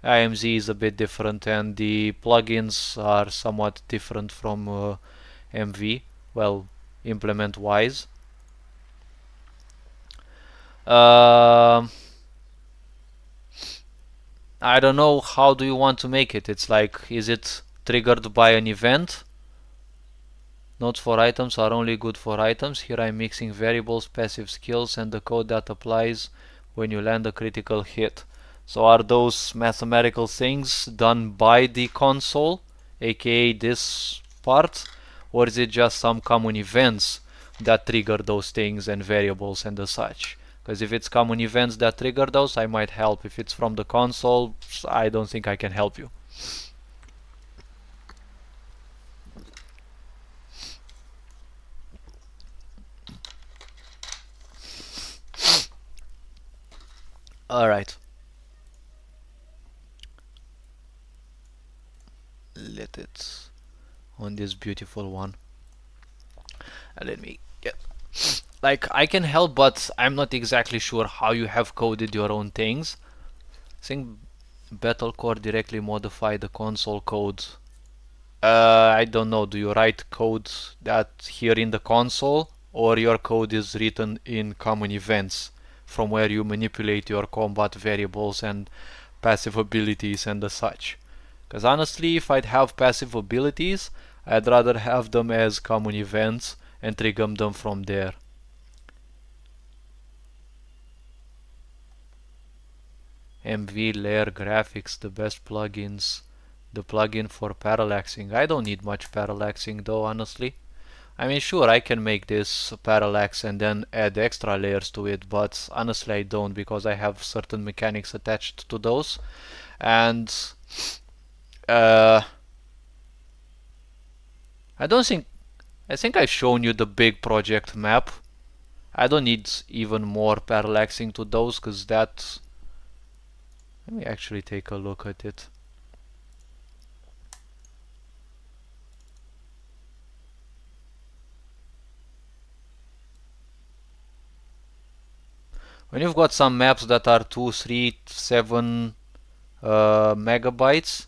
IMZ is a bit different and the plugins are somewhat different from MV, well, implement wise. I don't know, how do you want to make it? It's like, is it triggered by an event? Notes for items are only good for items. Here I'm mixing variables, passive skills, and the code that applies when you land a critical hit. So are those mathematical things done by the console, aka this part, or is it just some common events that trigger those things and variables and the such? Because if it's common events that trigger those, I might help. If it's from the console, I don't think I can help you. Alright. put it on this beautiful one. And let me get, like, I can help, but I'm not exactly sure how you have coded your own things. I think Battlecore directly modify the console code. I don't know, do you write code that here in the console, or your code is written in common events from where you manipulate your combat variables and passive abilities and the such? Because honestly, if I'd have passive abilities, I'd rather have them as common events and trigger them from there. MV layer graphics, the best plugins. The plugin for parallaxing. I don't need much parallaxing though, honestly. I mean, sure, I can make this parallax and then add extra layers to it, but honestly I don't, because I have certain mechanics attached to those. And I think I've shown you the big project map. I don't need even more parallaxing to those, because that... Let me actually take a look at it. When you've got some maps that are 2, 3, 7 megabytes,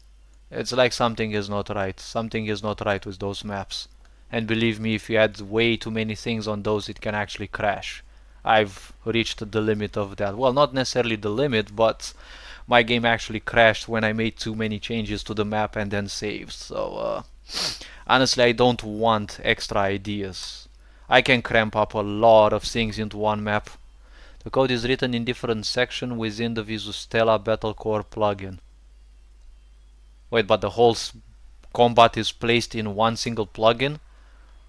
it's like something is not right. Something is not right with those maps. And believe me, if you add way too many things on those, it can actually crash. I've reached the limit of that. Well, not necessarily the limit, but my game actually crashed when I made too many changes to the map and then saved. So honestly, I don't want extra ideas. I can cramp up a lot of things into one map. The code is written in different sections within the Visustella Battlecore plugin. Wait, but the whole combat is placed in one single plugin?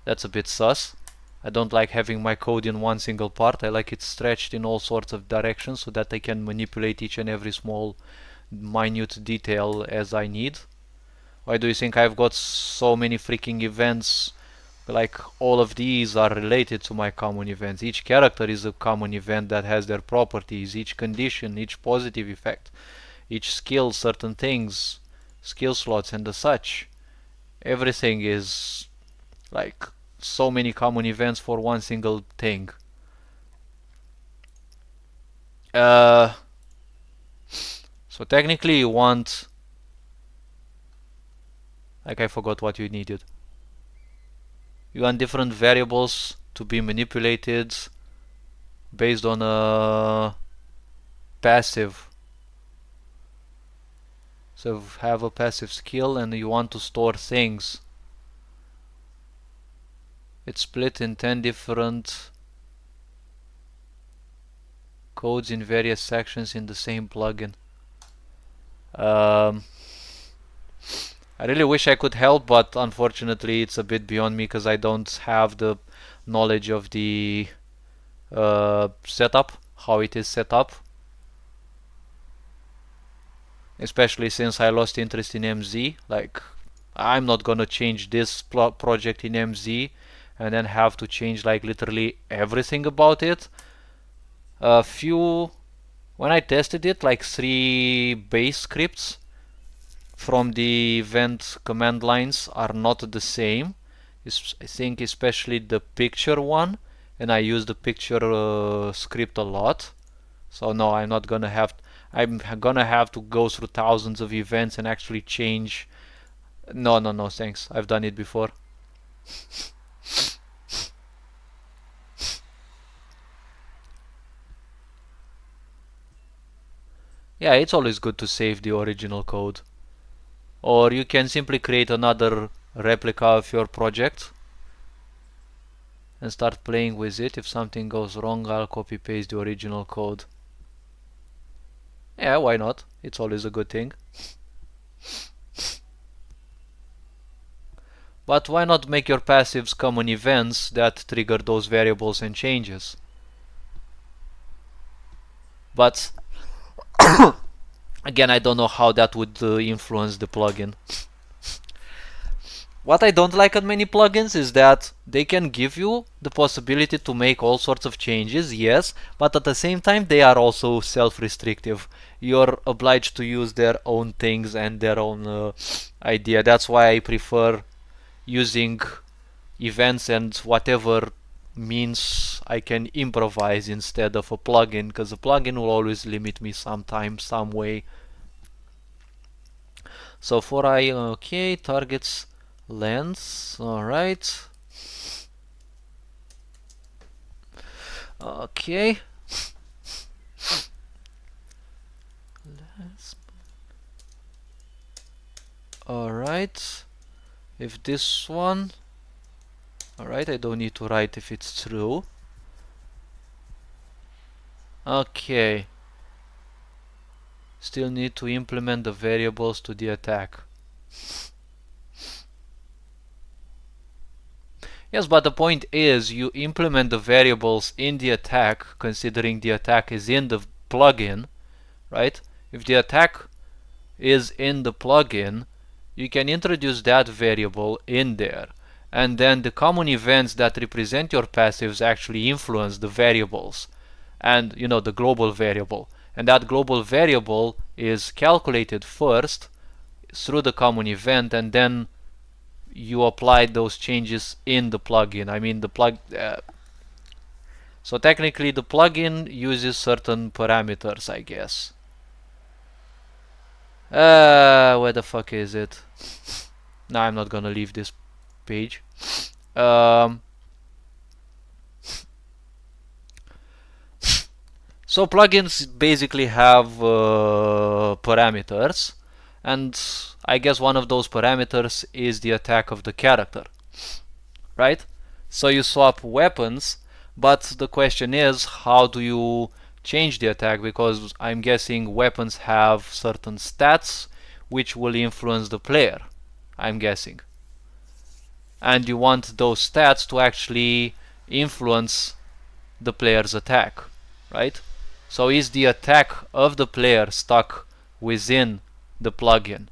That's a bit sus. I don't like having my code in one single part. I like it stretched in all sorts of directions so that I can manipulate each and every small minute detail as I need. Why do you think I've got so many freaking events? Like, all of these are related to my common events. Each character is a common event that has their properties, each condition, each positive effect, each skill, certain things, skill slots and the such. Everything is like so many common events for one single thing. So technically you want... Like, I forgot what you needed. You want different variables to be manipulated based on a passive. So have a passive skill and you want to store things. It's split in 10 different codes in various sections in the same plugin. I really wish I could help, but unfortunately it's a bit beyond me because I don't have the knowledge of the setup, how it is set up. Especially since I lost interest in MZ. Like, I'm not gonna change this project in MZ and then have to change like literally everything about it. When I tested it, like 3 base scripts from the event command lines are not the same. I think especially the picture one, and I use the picture script a lot. So no, I'm gonna have to go through thousands of events and actually change. No, thanks. I've done it before. Yeah, it's always good to save the original code. Or you can simply create another replica of your project and start playing with it. If something goes wrong, I'll copy paste the original code. Yeah, why not? It's always a good thing. But why not make your passives common events that trigger those variables and changes? But again, I don't know how that would influence the plugin. what I don't like on many plugins is that they can give you the possibility to make all sorts of changes, yes, but at the same time they are also self-restrictive. You're obliged to use their own things and their own idea. That's why I prefer using events and whatever means I can improvise instead of a plugin, because a plugin will always limit me sometime, some way. So for I, okay, targets length, alright. Okay. Alright. If this one, alright, I don't need to write if it's true. Okay. Still need to implement the variables to the attack. Yes, but the point is you implement the variables in the attack, considering the attack is in the plugin, right? If the attack is in the plugin, you can introduce that variable in there, and then the common events that represent your passives actually influence the variables and the global variable, and that global variable is calculated first through the common event, and then you apply those changes in the plugin. I mean so technically the plugin uses certain parameters, I guess. Where the fuck is it? No, I'm not gonna leave this page. So plugins basically have parameters, and I guess one of those parameters is the attack of the character, right? So you swap weapons, but the question is, how do you change the attack? Because I'm guessing weapons have certain stats which will influence the player, I'm guessing. And you want those stats to actually influence the player's attack, right? So is the attack of the player stuck within the plugin?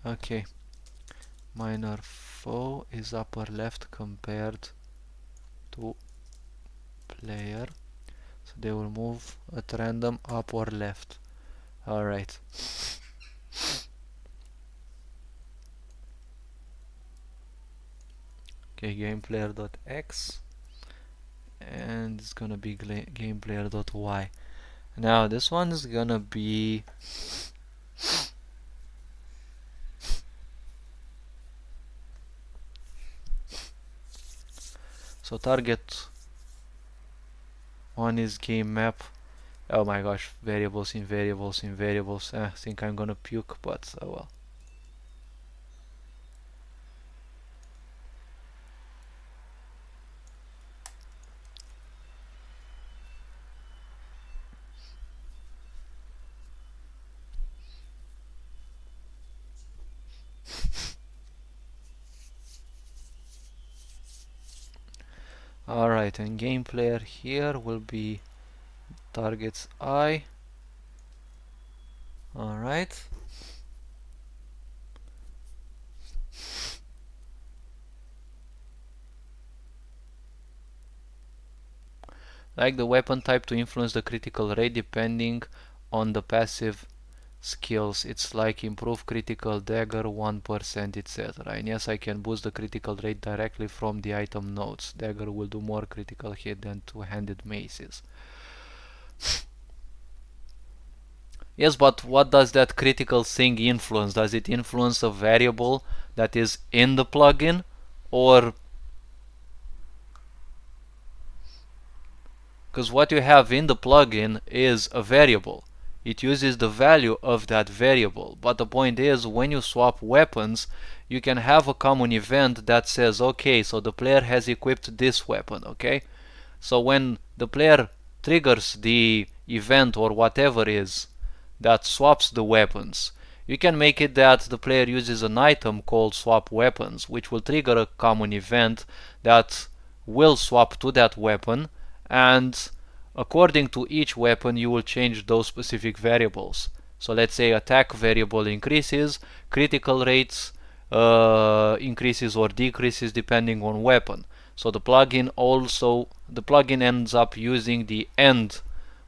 Okay. Minor foe is upper left compared to player. So they will move at random up or left. Alright. Okay, gameplayer.x, and it's gonna be gameplayer.y. Now this one is gonna be so target one is game map. Oh my gosh, variables in variables in variables. I think I'm gonna puke, but oh well. Alright, and game player here will be targets I. Alright. Like the weapon type to influence the critical rate depending on the passive skills. It's like improve critical dagger 1%, etc. And yes, I can boost the critical rate directly from the item notes. Dagger will do more critical hit than two-handed maces. Yes, but what does that critical thing influence? Does it influence a variable that is in the plugin, or because what you have in the plugin is a variable. It uses the value of that variable. But the point is, when you swap weapons, you can have a common event that says, okay, so the player has equipped this weapon, okay? So when the player triggers the event or whatever is that swaps the weapons. You can make it that the player uses an item called swap weapons, which will trigger a common event that will swap to that weapon, and according to each weapon you will change those specific variables. So let's say attack variable increases, critical rates increases or decreases depending on weapon. So the plugin ends up using the end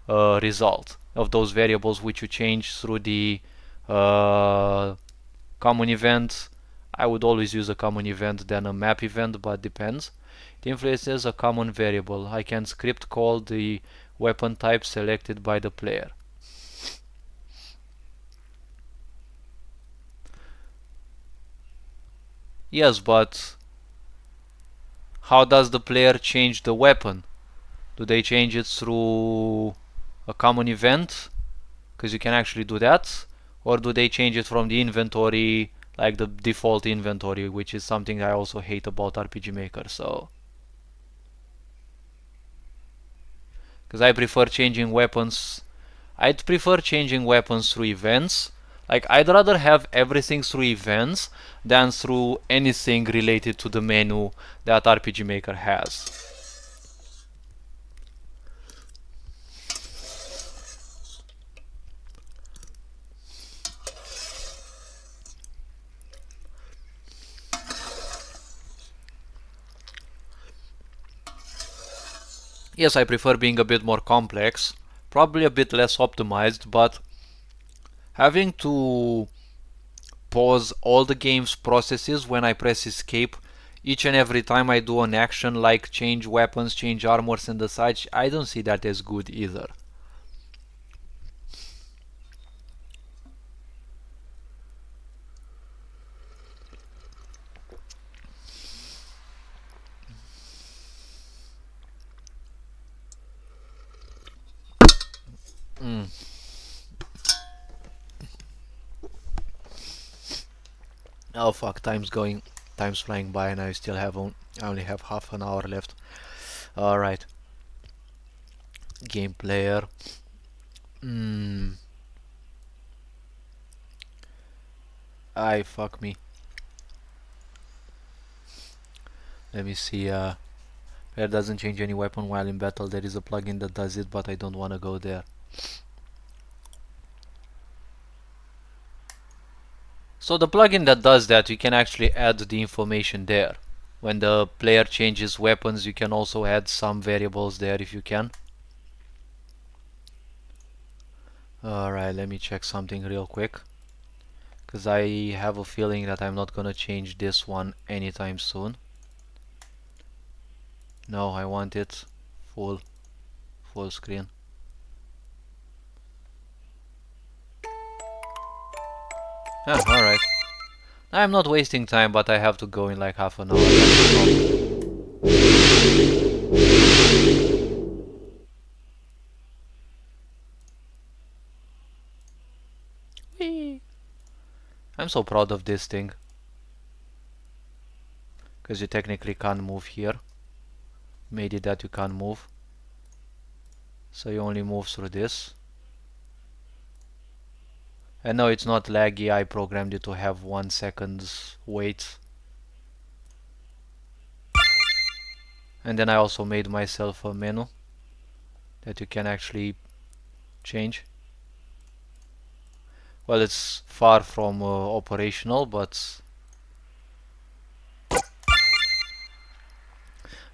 result of those variables, which you change through the common event. I would always use a common event than a map event, but depends. It influences a common variable. I can script call the weapon type selected by the player. Yes, but how does the player change the weapon? Do they change it through a common event? Because you can actually do that. Or do they change it from the inventory, like the default inventory, which is something I also hate about RPG Maker. So, because I prefer changing weapons. I'd prefer changing weapons through events. Like, I'd rather have everything through events than through anything related to the menu that RPG Maker has. Yes, I prefer being a bit more complex, probably a bit less optimized, but having to pause all the game's processes when I press escape each and every time I do an action like change weapons, change armors and the such, I don't see that as good either. Oh fuck, time's flying by, and I still have I only have half an hour left. Alright. Game player. Fuck me. Let me see. Player doesn't change any weapon while in battle. There is a plugin that does it, but I don't wanna go there. So the plugin that does that, you can actually add the information there. When the player changes weapons, you can also add some variables there if you can. Alright, let me check something real quick, because I have a feeling that I'm not gonna change this one anytime soon. No, I want it full screen. Ah, alright. I'm not wasting time, but I have to go in like half an hour. Whee! I'm so proud of this thing, because you technically can't move here. Made it that you can't move, so you only move through this. And no, it's not laggy. I programmed it to have 1 second's wait. And then I also made myself a menu that you can actually change. Well, it's far from operational, but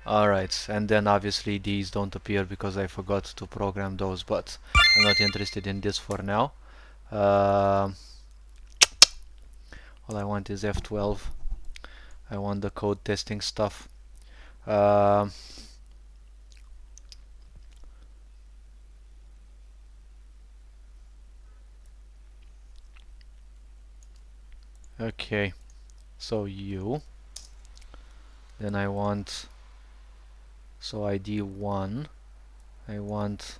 alright. And then obviously these don't appear because I forgot to program those, but I'm not interested in this for now. All I want is F12. I want the code testing stuff. Okay, so you. Then I want, so ID 1. I want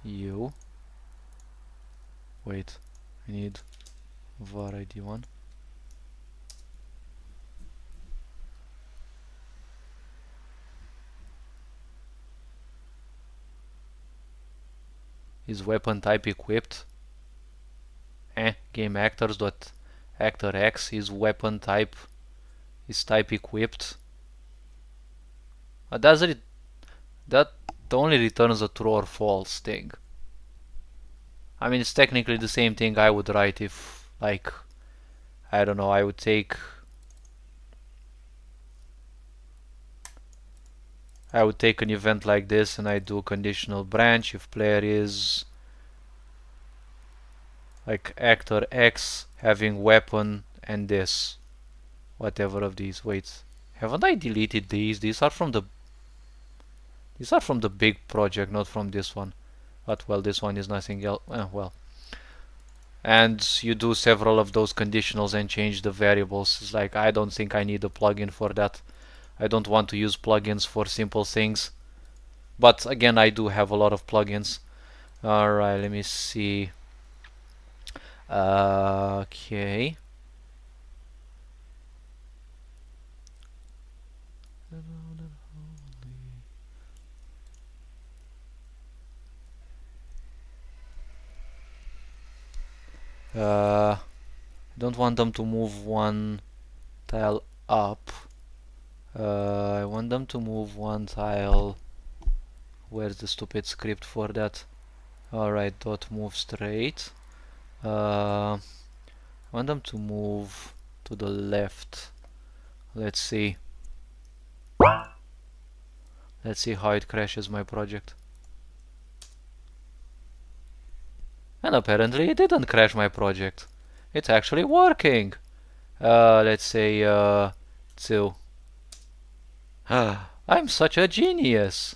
you. Wait, I need var ID 1. is weapon type equipped. Game actors dot actor X is weapon type is type equipped. Does it that only returns a true or false thing? I mean, it's technically the same thing I would write if, like, I don't know, I would take an event like this and I do conditional branch if player is like actor X having weapon and this, whatever of these. Wait, haven't I deleted these? These are from the big project, not from this one. But well, this one is nothing else. Well, and you do several of those conditionals and change the variables. It's like, I don't think I need a plugin for that. I don't want to use plugins for simple things. But again, I do have a lot of plugins. Alright, let me see. Okay. Don't want them to move one tile up. I want them to move one tile. Where's the stupid script for that? Alright, dot move straight. I want them to move to the left. Let's see. Let's see how it crashes my project. And apparently it didn't crash my project. It's actually working. Let's say 2. I'm such a genius.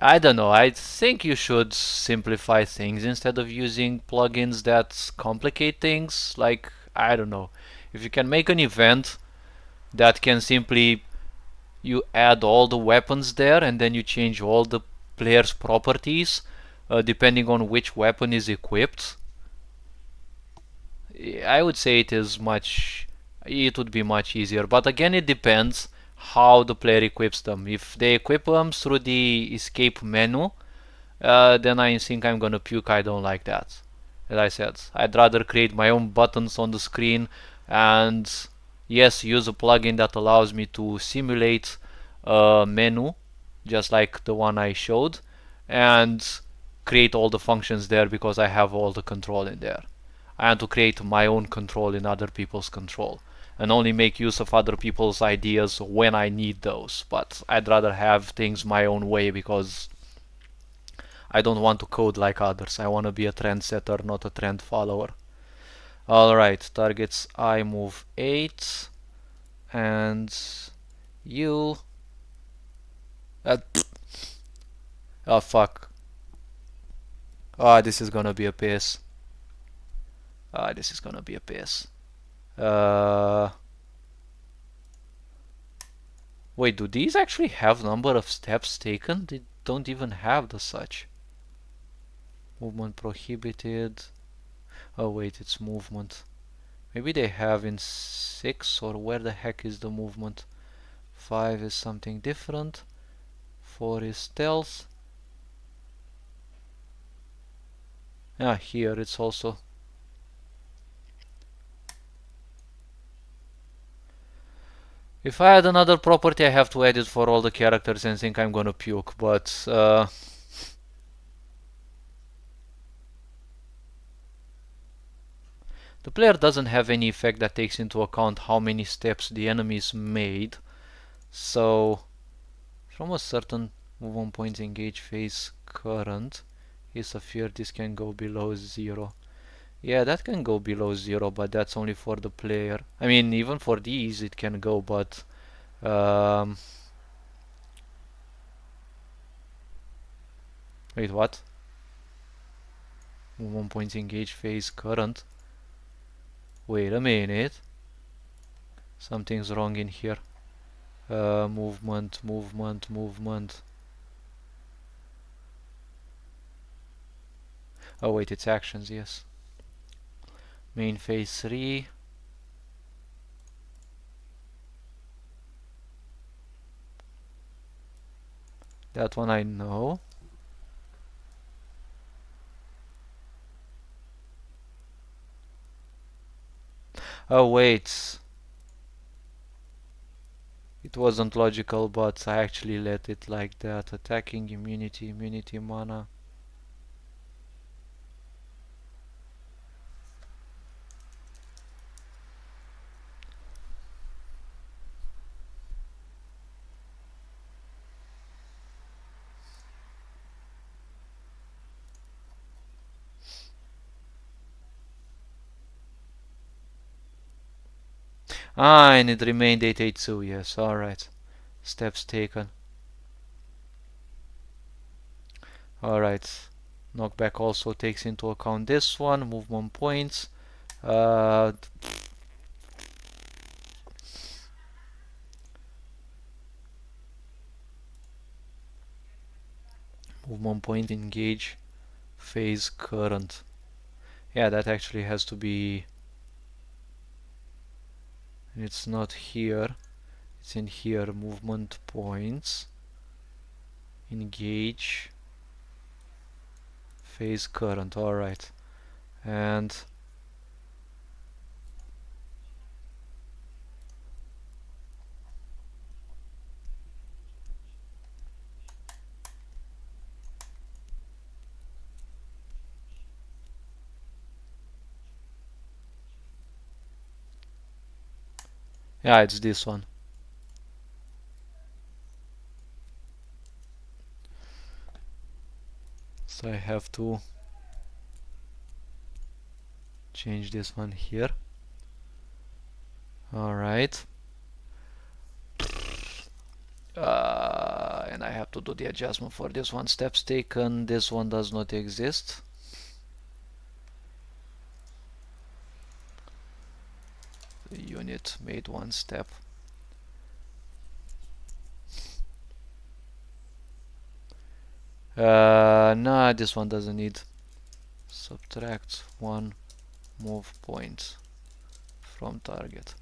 I don't know, I think you should simplify things instead of using plugins that complicate things. Like, I don't know, if you can make an event that can simply, you add all the weapons there and then you change all the player's properties depending on which weapon is equipped, I would say it would be much easier. But again, it depends how the player equips them. If they equip them through the escape menu, then I think I'm gonna puke. I don't like that. As I said, I'd rather create my own buttons on the screen and yes, use a plugin that allows me to simulate a menu just like the one I showed and create all the functions there because I have all the control in there. I want to create my own control in other people's control and only make use of other people's ideas when I need those. But I'd rather have things my own way because I don't want to code like others. I want to be a trendsetter, not a trend follower. Alright, targets I move 8 and you... oh fuck. This is gonna be a piss. This is gonna be a piss. Wait, do these actually have number of steps taken? They don't even have the such. Movement prohibited. Oh wait, it's movement. Maybe they have in 6, or where the heck is the movement? 5 is something different. 4 is stealth. Here it's also... If I add another property, I have to add it for all the characters and think I'm gonna puke, but... the player doesn't have any effect that takes into account how many steps the enemies made, so from a certain movement point engage phase current is a fear this can go below 0. Yeah, that can go below 0, but that's only for the player. I mean, even for these it can go, but wait, what? Movement point engage phase current. Wait a minute. Something's wrong in here. Movement. Oh wait, it's actions, yes. Main phase 3. That one I know. Oh wait. It wasn't logical, but I actually let it like that. Attacking, immunity, mana. Ah, and it remained 882, yes, alright. Steps taken. Alright. Knockback also takes into account this one. Movement points. Uh, movement point, engage, phase, current. Yeah, that actually has to be... It's not here. It's in here. Movement points. Engage. Phase, current. Alright. And... yeah, it's this one. So I have to change this one here. Alright. And I have to do the adjustment for this one. Steps taken. This one does not exist. The unit made one step. Nah, this one doesn't need. Subtract one move point from target.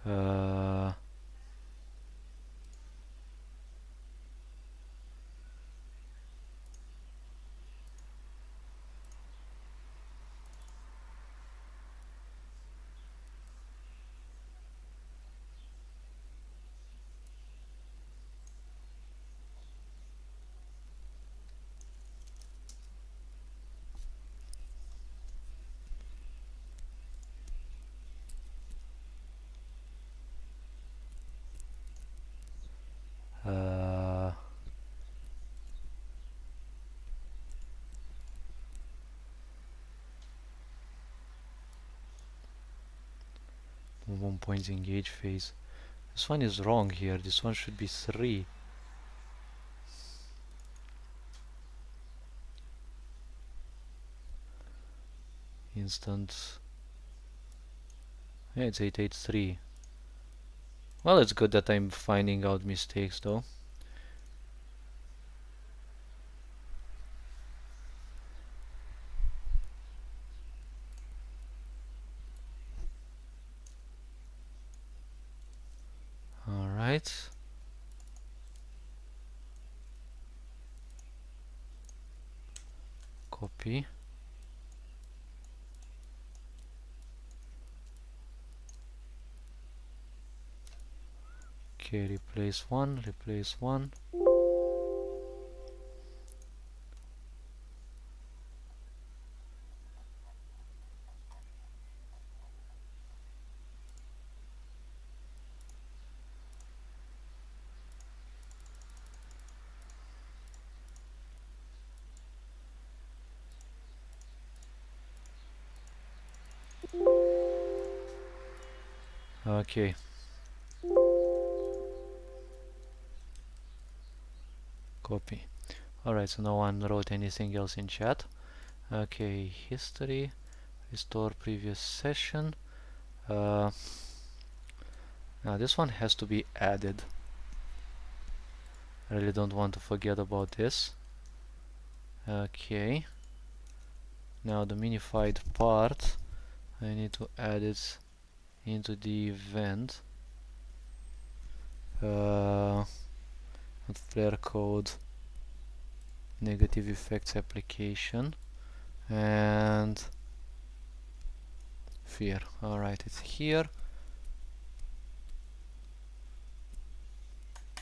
Uh, uh, Movement points, engage phase. This one is wrong here. This one should be 3. Instant. Yeah, it's 883. Well, it's good that I'm finding out mistakes though. Alright. Copy. Okay, replace one, replace one. Okay. Copy. Alright, so no one wrote anything else in chat. Okay, history, restore previous session. Now this one has to be added. I really don't want to forget about this. Okay. Now the minified part, I need to add it into the event. Player code, negative effects application, and fear. Alright, it's here. I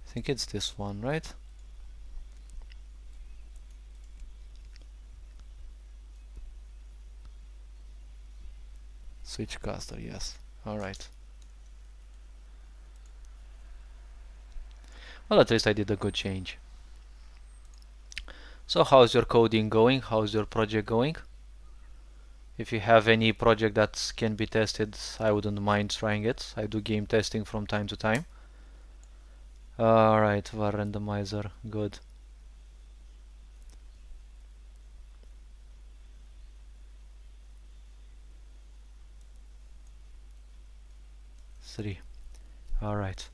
think it's this one, right? Switch caster, yes. Alright. Well, at least I did a good change. So how's your coding going? How's your project going? If you have any project that can be tested, I wouldn't mind trying it. I do game testing from time to time. Alright, var randomizer, good. Three. Alright.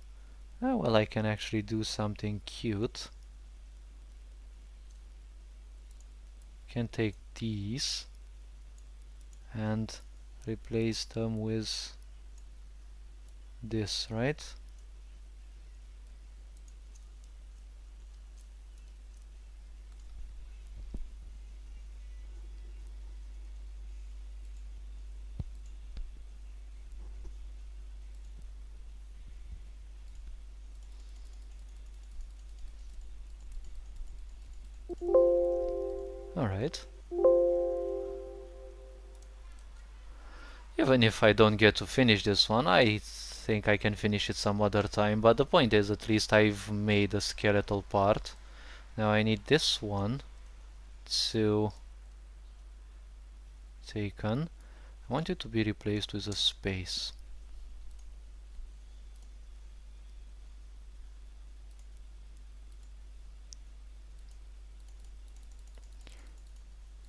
Well, I can actually do something cute. Can take these and replace them with this, right? Alright. Even if I don't get to finish this one, I think I can finish it some other time, but the point is at least I've made a skeletal part. Now I need this one to taken. I want it to be replaced with a space.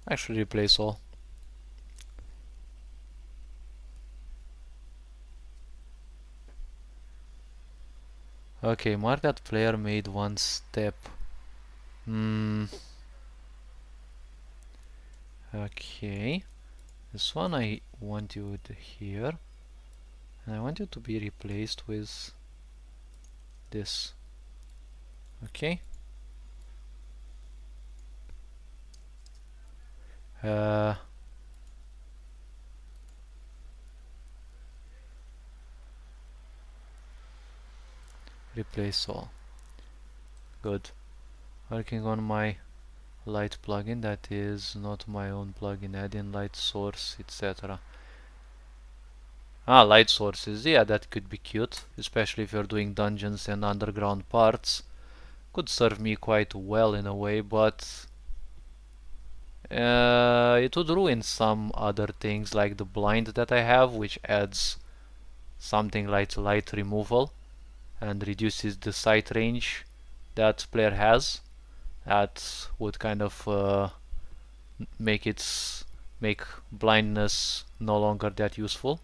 Actually replace all. Okay, mark that player made one step. Okay. This one I want you here. And I want you to be replaced with this. Okay. Replace all. Good. Working on my light plugin, that is not my own plugin, add in light source, etc. Light sources, yeah, that could be cute, especially if you're doing dungeons and underground parts. Could serve me quite well in a way, but it would ruin some other things like the blind that I have, which adds something like light removal and reduces the sight range that player has. That would kind of make blindness no longer that useful.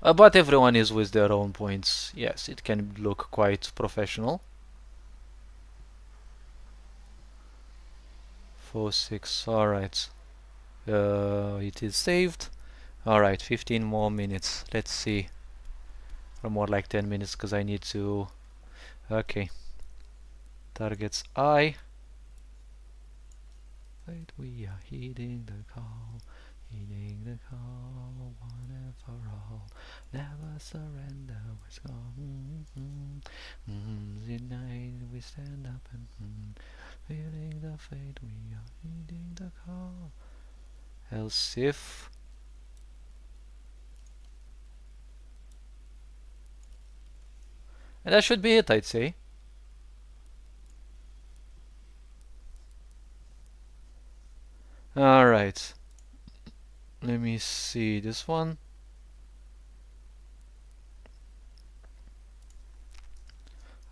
But everyone is with their own points. Yes, it can look quite professional. 4-6, alright. It is saved. Alright, 15 more minutes. Let's see. Or more like 10 minutes because I need to... Okay. Targets I. Wait, we are heeding the call. Heeding the call, one and for all. Never surrender, let's go. Tonight we stand up and feeling the fate, we are heeding the call. Else if... And that should be it, I'd say. Alright. Let me see this one.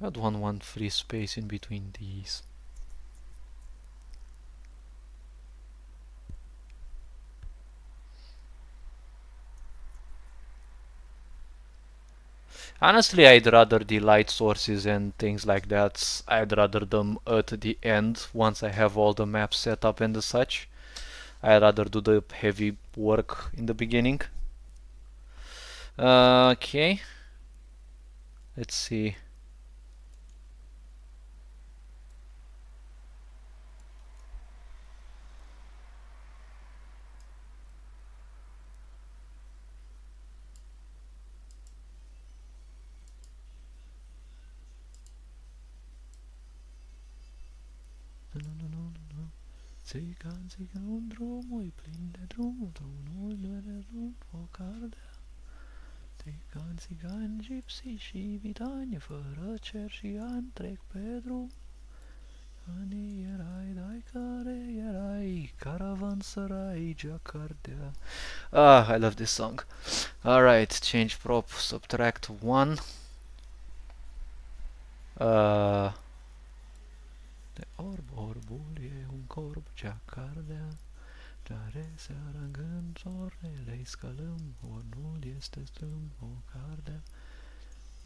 I don't want free space in between these. Honestly, I'd rather the light sources and things like that. I'd rather them at the end once I have all the maps set up and such. I'd rather do the heavy work in the beginning. Okay, let's see. Țigan, țigan, un drum, e plin de drum, drumul de drum, focar de țigan, țigan, gipsy și vitani, fără cer și ani, trec pe drum. Ani erai, dai care erai, caravanserai, Jakarta. Ah, I love this song. Alright, change prop, subtract 1. De orbul e un corb, Jakarta. Care seara în gând, soarele-i scălăm, ornul este strâm, o cardea.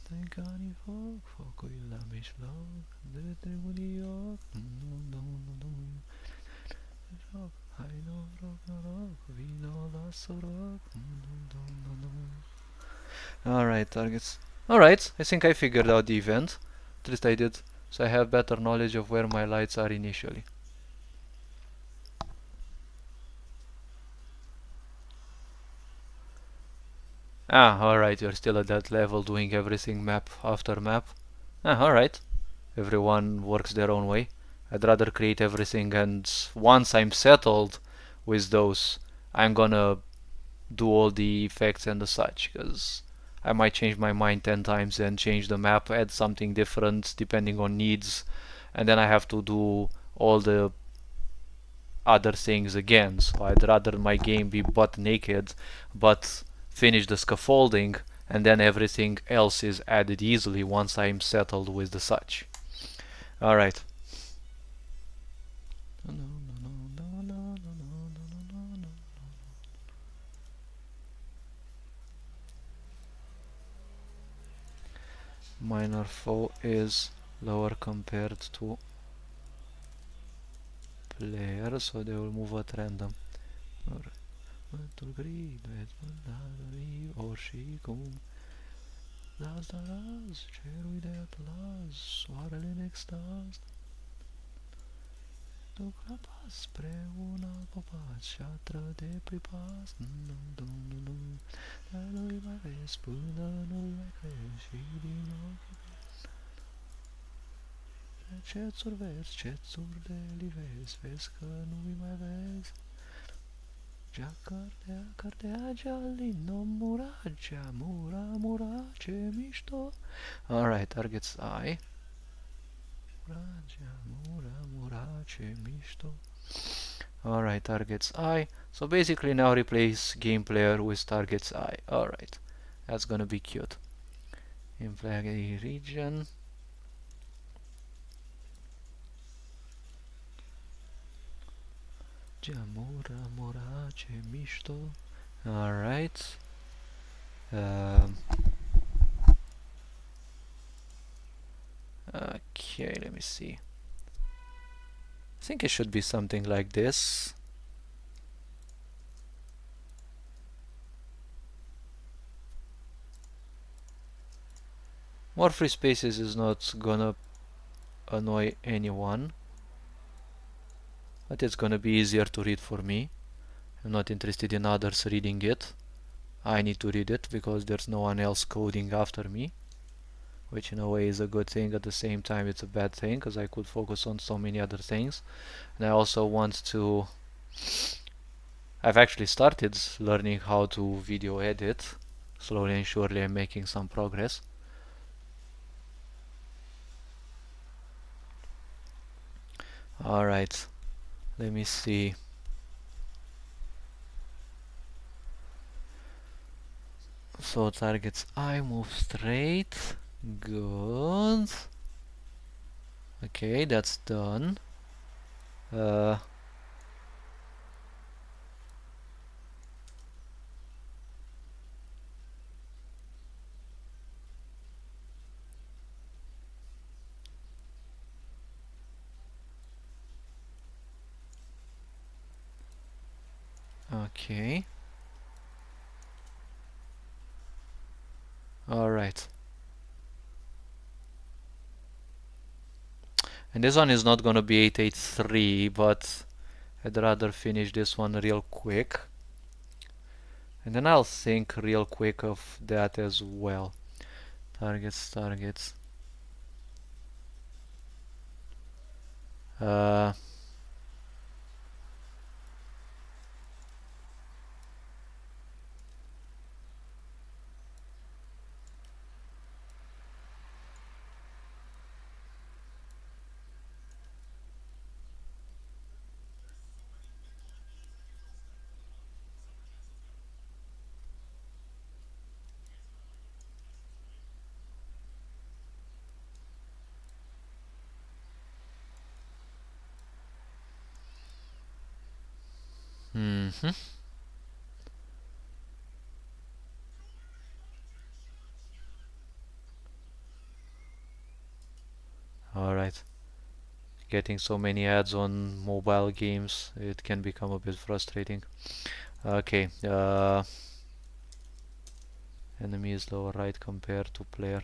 Trecanii foc, focul la mijloc, de tribunioc, joc, hai noroc, noroc, vino la soroc, Alright, targets. Alright, I think I figured out the event. At least I did, so I have better knowledge of where my lights are initially. Ah, alright, you're still at that level doing everything map after map. Ah, alright. Everyone works their own way. I'd rather create everything, and once I'm settled with those, I'm gonna do all the effects and the such, because I might change my mind 10 times and change the map, add something different depending on needs, and then I have to do all the other things again. So I'd rather my game be butt naked, but finish the scaffolding, and then everything else is added easily once I'm settled with the such. Alright. Minor foe is lower compared to player, so they will move at random. Or și cum las la raz, cerul de atlas, soarele în extaz. Duc la pas spre un alt popas și atră de pripas. Dar nu-i mai vezi până nu-i mai crezi și din ochii ce-ți-uri vezi, ce-ți-uri de livezi, vezi că nu-i mai vezi. Jakarta, Cartea, Giallino, Muraggia, Mura, ce mișto. Alright, targets I. Muraggia, Mura, ce mișto. Alright, targets I. So basically now replace game player with targets I. Alright, that's gonna be cute. In flag region. Mura, ce mișto. Alright. Okay, let me see. I think it should be something like this. More free spaces is not gonna annoy anyone, but it's gonna be easier to read for me. I'm not interested in others reading it. I need to read it because there's no one else coding after me, which in a way is a good thing. At the same time, it's a bad thing because I could focus on so many other things. And I also want to... I've actually started learning how to video edit. Slowly and surely I'm making some progress. Alright, let me see. So targets I move straight. Good. Okay, that's done. Okay. Alright. And this one is not gonna be 883, but I'd rather finish this one real quick. And then I'll think real quick of that as well. Targets, targets. Mm-hmm. Alright. Getting so many ads on mobile games, it can become a bit frustrating. Okay. Enemy is lower right compared to player.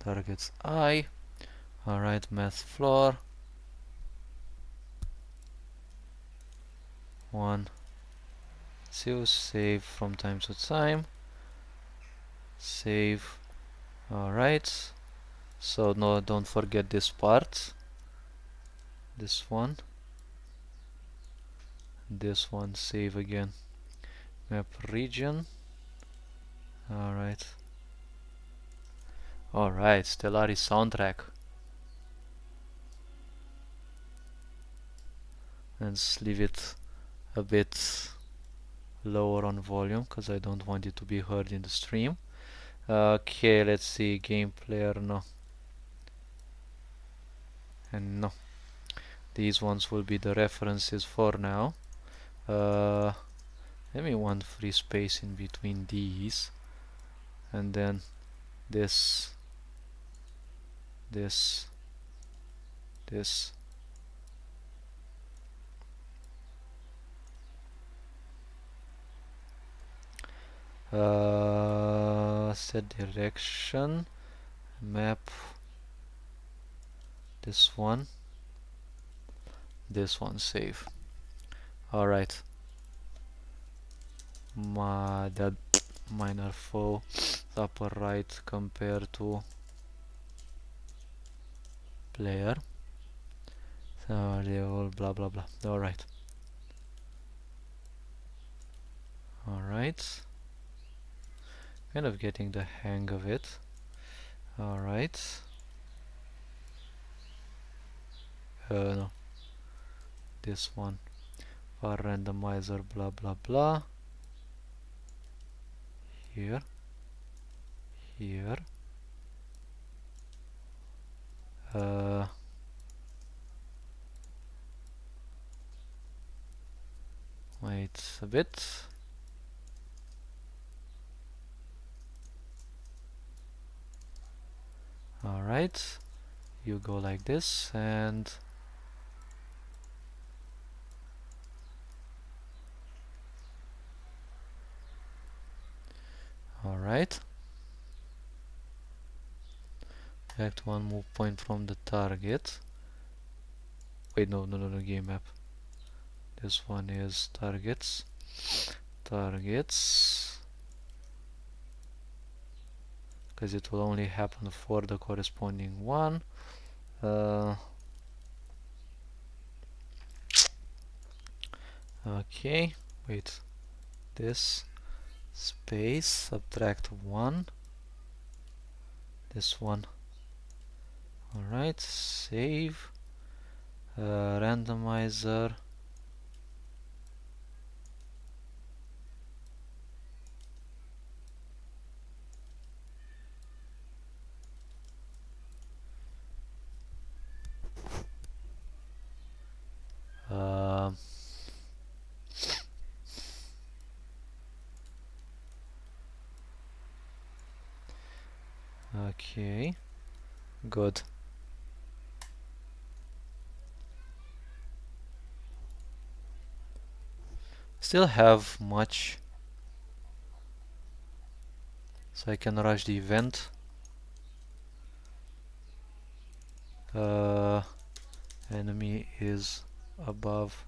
Targets I. Alright, math floor. 1, 2, save from time to time. Save. Alright. So no, don't forget this part. This one. This one, save again. Map region. Alright. Alright, Stellaris soundtrack. Let's leave it a bit lower on volume because I don't want it to be heard in the stream. Okay, let's see. Game player, no. And no. These ones will be the references for now. Let me want free space in between these. And then this, this, this. Set direction, map, this one, save. Alright. That minor foe, upper right compared to player. So they all blah blah blah. Alright. Alright. Kind of getting the hang of it. Alright. No. This one. Var randomizer blah blah blah. Here. Here. Wait a bit. Alright, you go like this and alright. Select one move point from the target. Wait, no, game map. This one is targets. Targets. Because it will only happen for the corresponding one. Okay, wait, this space, subtract 1, this one. Alright, save, randomizer. Okay, good. Still have much, so I can rush the event. Enemy is above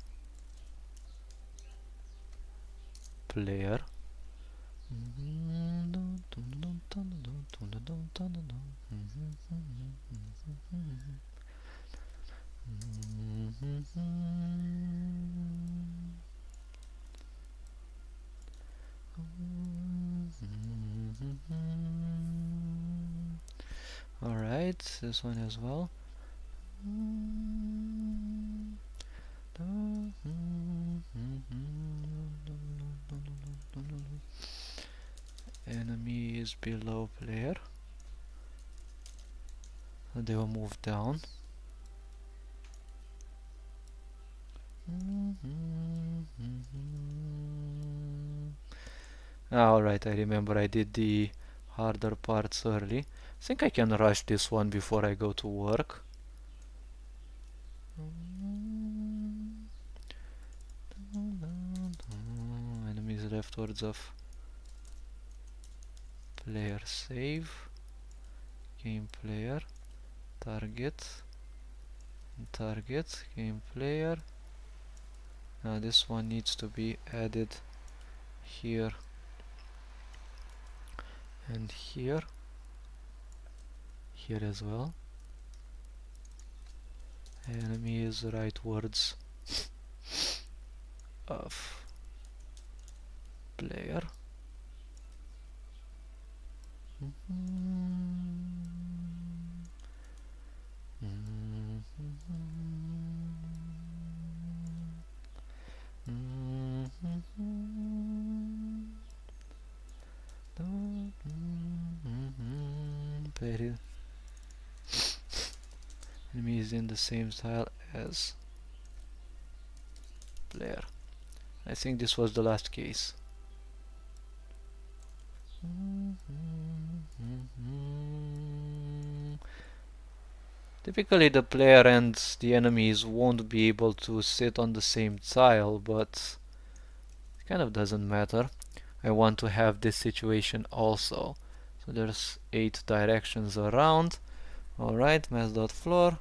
player. Alright, this one as well. Enemy is below player. They will move down. Alright, I remember I did the harder parts early. I think I can rush this one before I go to work. Enemies left of player, save, game player, target, game player. Now this one needs to be added here and here as well. Enemy is rightwards of player. Enemy is in the same style as player. I think this was the last case. Typically the player and the enemies won't be able to sit on the same tile, but it kind of doesn't matter. I want to have this situation also. So there's 8 directions around. Alright, mass.floor.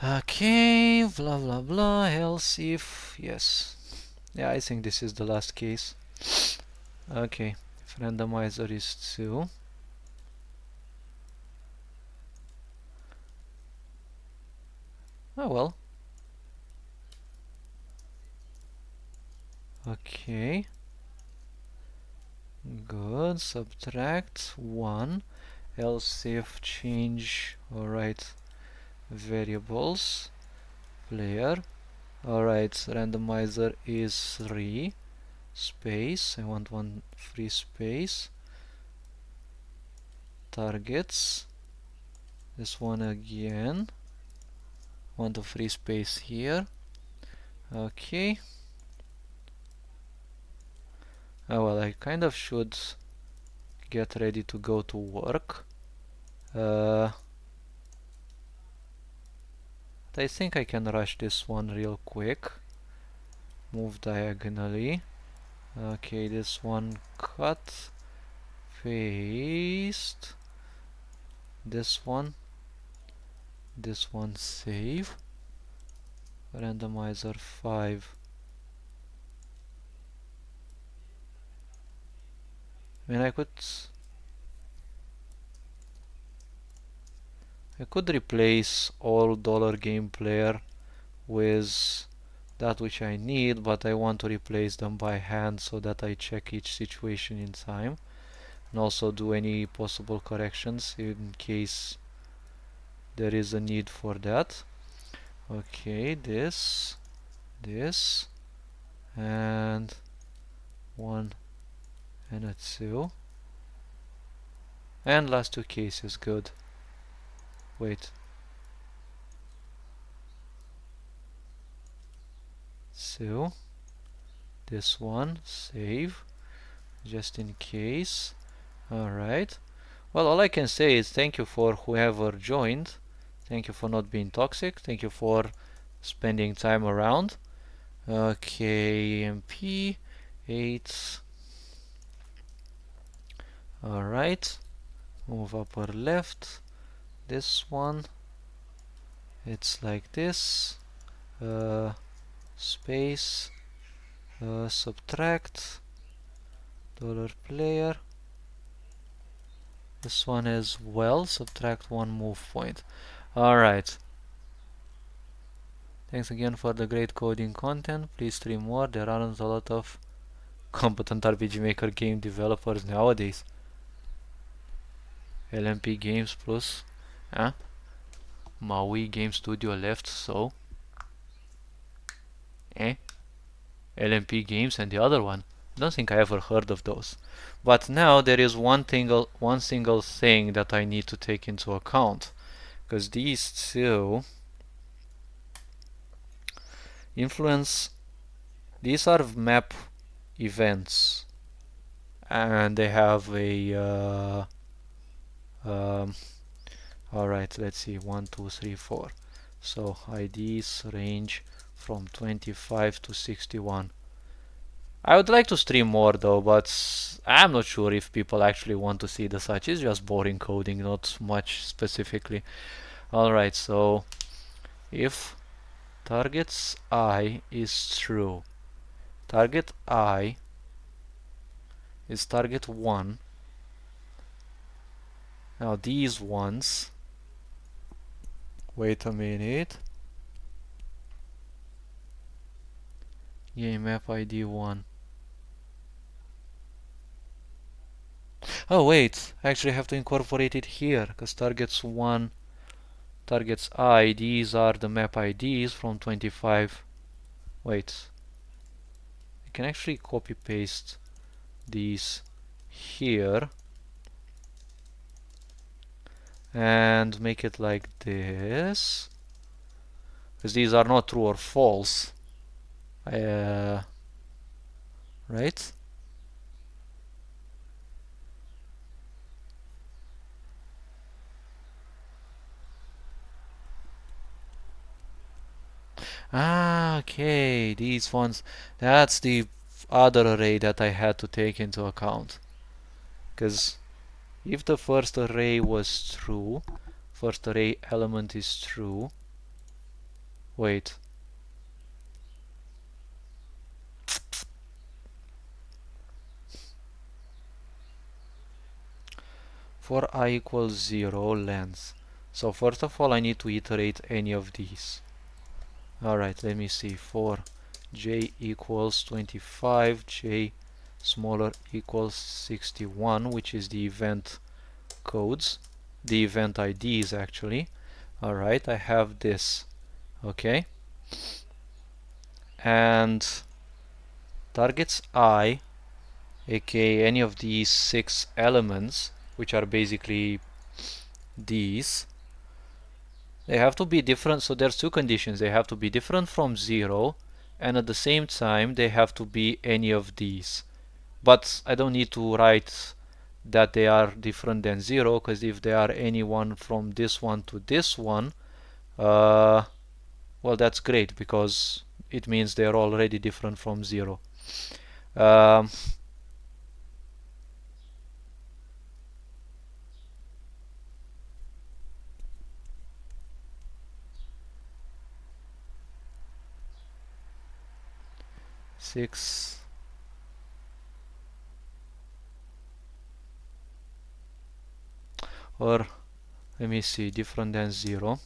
Okay, blah blah blah, else if, yes. Yeah, I think this is the last case. Okay, if randomizer is 2. Oh well. Okay. Good, subtract 1, else if change, alright, variables, player, alright, randomizer is 3, space, I want one free space, targets, this one again, want a free space here, okay. Oh well, I kind of should get ready to go to work. I think I can rush this one real quick. Move diagonally. Okay, this one cut, paste, this one save, randomizer 5, I mean, I could replace all dollar game player with that which I need, but I want to replace them by hand so that I check each situation in time and also do any possible corrections in case there is a need for that. Okay, this, and 1 and a 2. And last two cases, good. Wait. So, this one, save, just in case. Alright. Well, all I can say is thank you for whoever joined. Thank you for not being toxic. Thank you for spending time around. Okay, MP 8. Alright. Move upper left. This one. It's like this. Space. Subtract. Dollar player. This one as well. Subtract 1 move point. Alright. Thanks again for the great coding content. Please stream more. There aren't a lot of competent RPG Maker game developers nowadays. LMP Games plus Maui Game Studio left, so LMP Games and the other one. I don't think I ever heard of those. But now there is one single thing that I need to take into account, because these two influence. These are map events, and they have a alright, let's see, 1 2 3 4. So IDs range from 25 to 61. I would like to stream more though, but I'm not sure if people actually want to see the such. It's just boring coding, not much specifically. Alright, so if target's I is true, target I is target 1. Now these ones, wait a minute, game map ID 1. Oh wait, I actually have to incorporate it here, because targets 1, targets I, these are the map IDs from 25. Wait, I can actually copy paste these here and make it like this, because these are not true or false. Right? Ah, okay, these ones, that's the other array that I had to take into account. Because if the first array was true, first array element is true. Wait. For I equals 0 length. So first of all I need to iterate any of these. Alright, let me see. For j equals 25, j smaller equals 61, which is the event codes, the event IDs actually. Alright, I have this. Okay. And targets I, aka any of these 6 elements, which are basically these, they have to be different. So there's two conditions. They have to be different from 0, and at the same time they have to be any of these. But I don't need to write that they are different than 0, because if they are any one from this one to this one, well, that's great, because it means they're already different from 0. 6 or let me see, different than 0.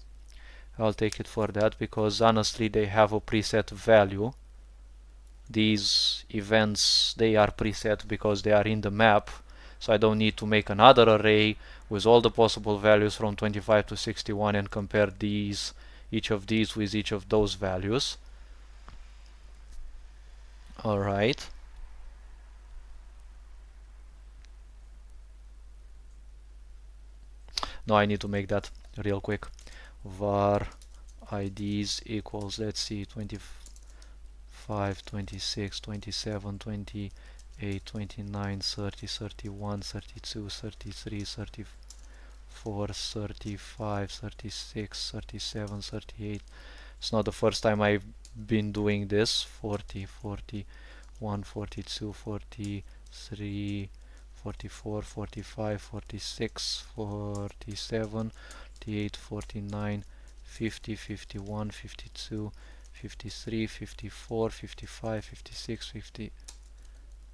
I'll take it for that because honestly they have a preset value. These events, they are preset because they are in the map, so I don't need to make another array with all the possible values from 25 to 61 and compare these, each of these with each of those values. Alright. No, I need to make that real quick. Var IDs equals, let's see, 25, 26, 27, 28, 29, 30, 31, 32, 33, 34, 35, 36, 37, 38. It's not the first time I've been doing this. 40, 41, 42, 43, 44, 45, 46, 47, 48, 49, 50, 51, 52, 53, 54, 55, 56, 50,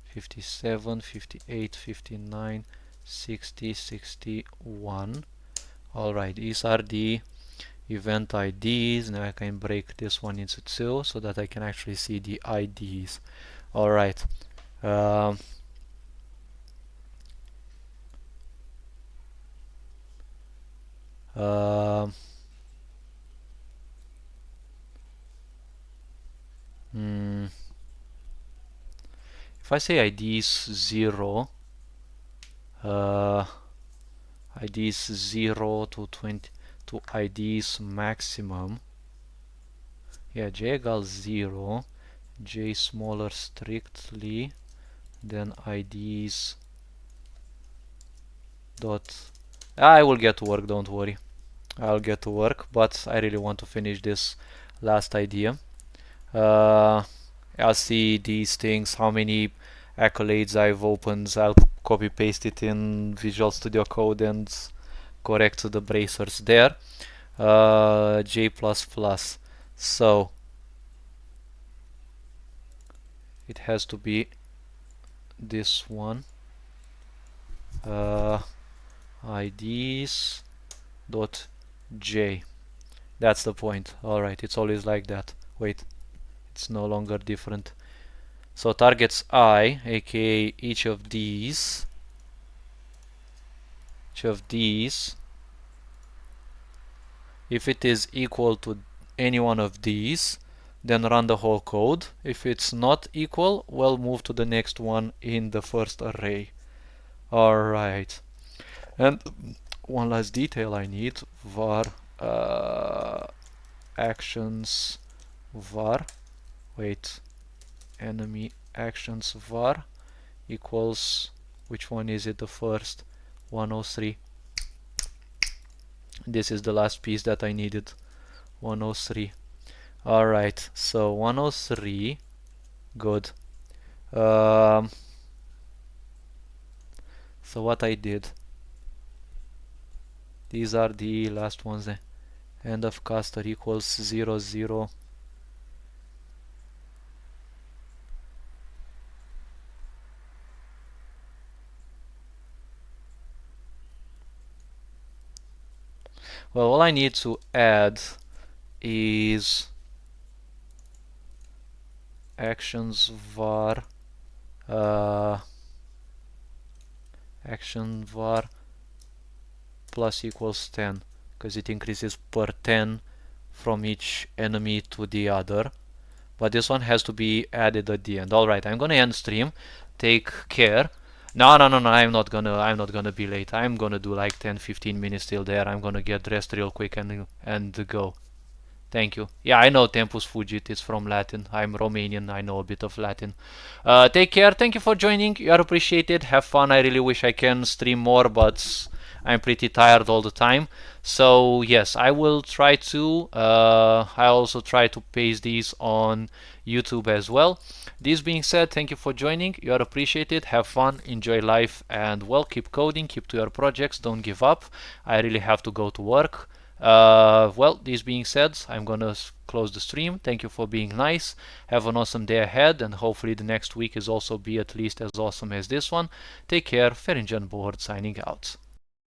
57, 58, 59, 60, 61. Alright, these are the event IDs. Now I can break this one into two so that I can actually see the IDs. Alright. If I say IDs 0, IDs 0 to 20 to IDs maximum, yeah, j equals 0, j smaller strictly than IDs dot. I will get to work, don't worry. I'll get to work, but I really want to finish this last idea. I'll see these things, how many accolades I've opened. I'll copy paste it in Visual Studio Code and correct the bracers there. J++. So it has to be this one. IDs dot j. That's the point. Alright, it's always like that. Wait, it's no longer different. So targets I, aka each of these, if it is equal to any one of these, then run the whole code. If it's not equal, well, move to the next one in the first array. Alright. And one last detail I need, var actions var, wait, enemy actions var equals, which one is it, the first, 103. This is the last piece that I needed, 103. Alright, so 103, good. So what I did, these are the last ones. End of cluster equals 0, 0. Well, all I need to add is actions var action var plus equals 10, because it increases per 10 from each enemy to the other. But this one has to be added at the end. Alright, I'm gonna end stream. Take care. No, I'm not gonna be late. I'm gonna do like 10-15 minutes till there. I'm gonna get dressed real quick and go. Thank you. Yeah, I know Tempus Fugit, it's from Latin. I'm Romanian, I know a bit of Latin. Take care, thank you for joining, you are appreciated, have fun. I really wish I can stream more, but I'm pretty tired all the time. So yes, I will try to, I also try to paste these on YouTube as well. This being said, thank you for joining, you are appreciated, have fun, enjoy life, and well, keep coding, keep to your projects, don't give up. I really have to go to work. Well, this being said, I'm gonna close the stream. Thank you for being nice. Have an awesome day ahead, and hopefully the next week is also be at least as awesome as this one. Take care. Ferinjan Board signing out.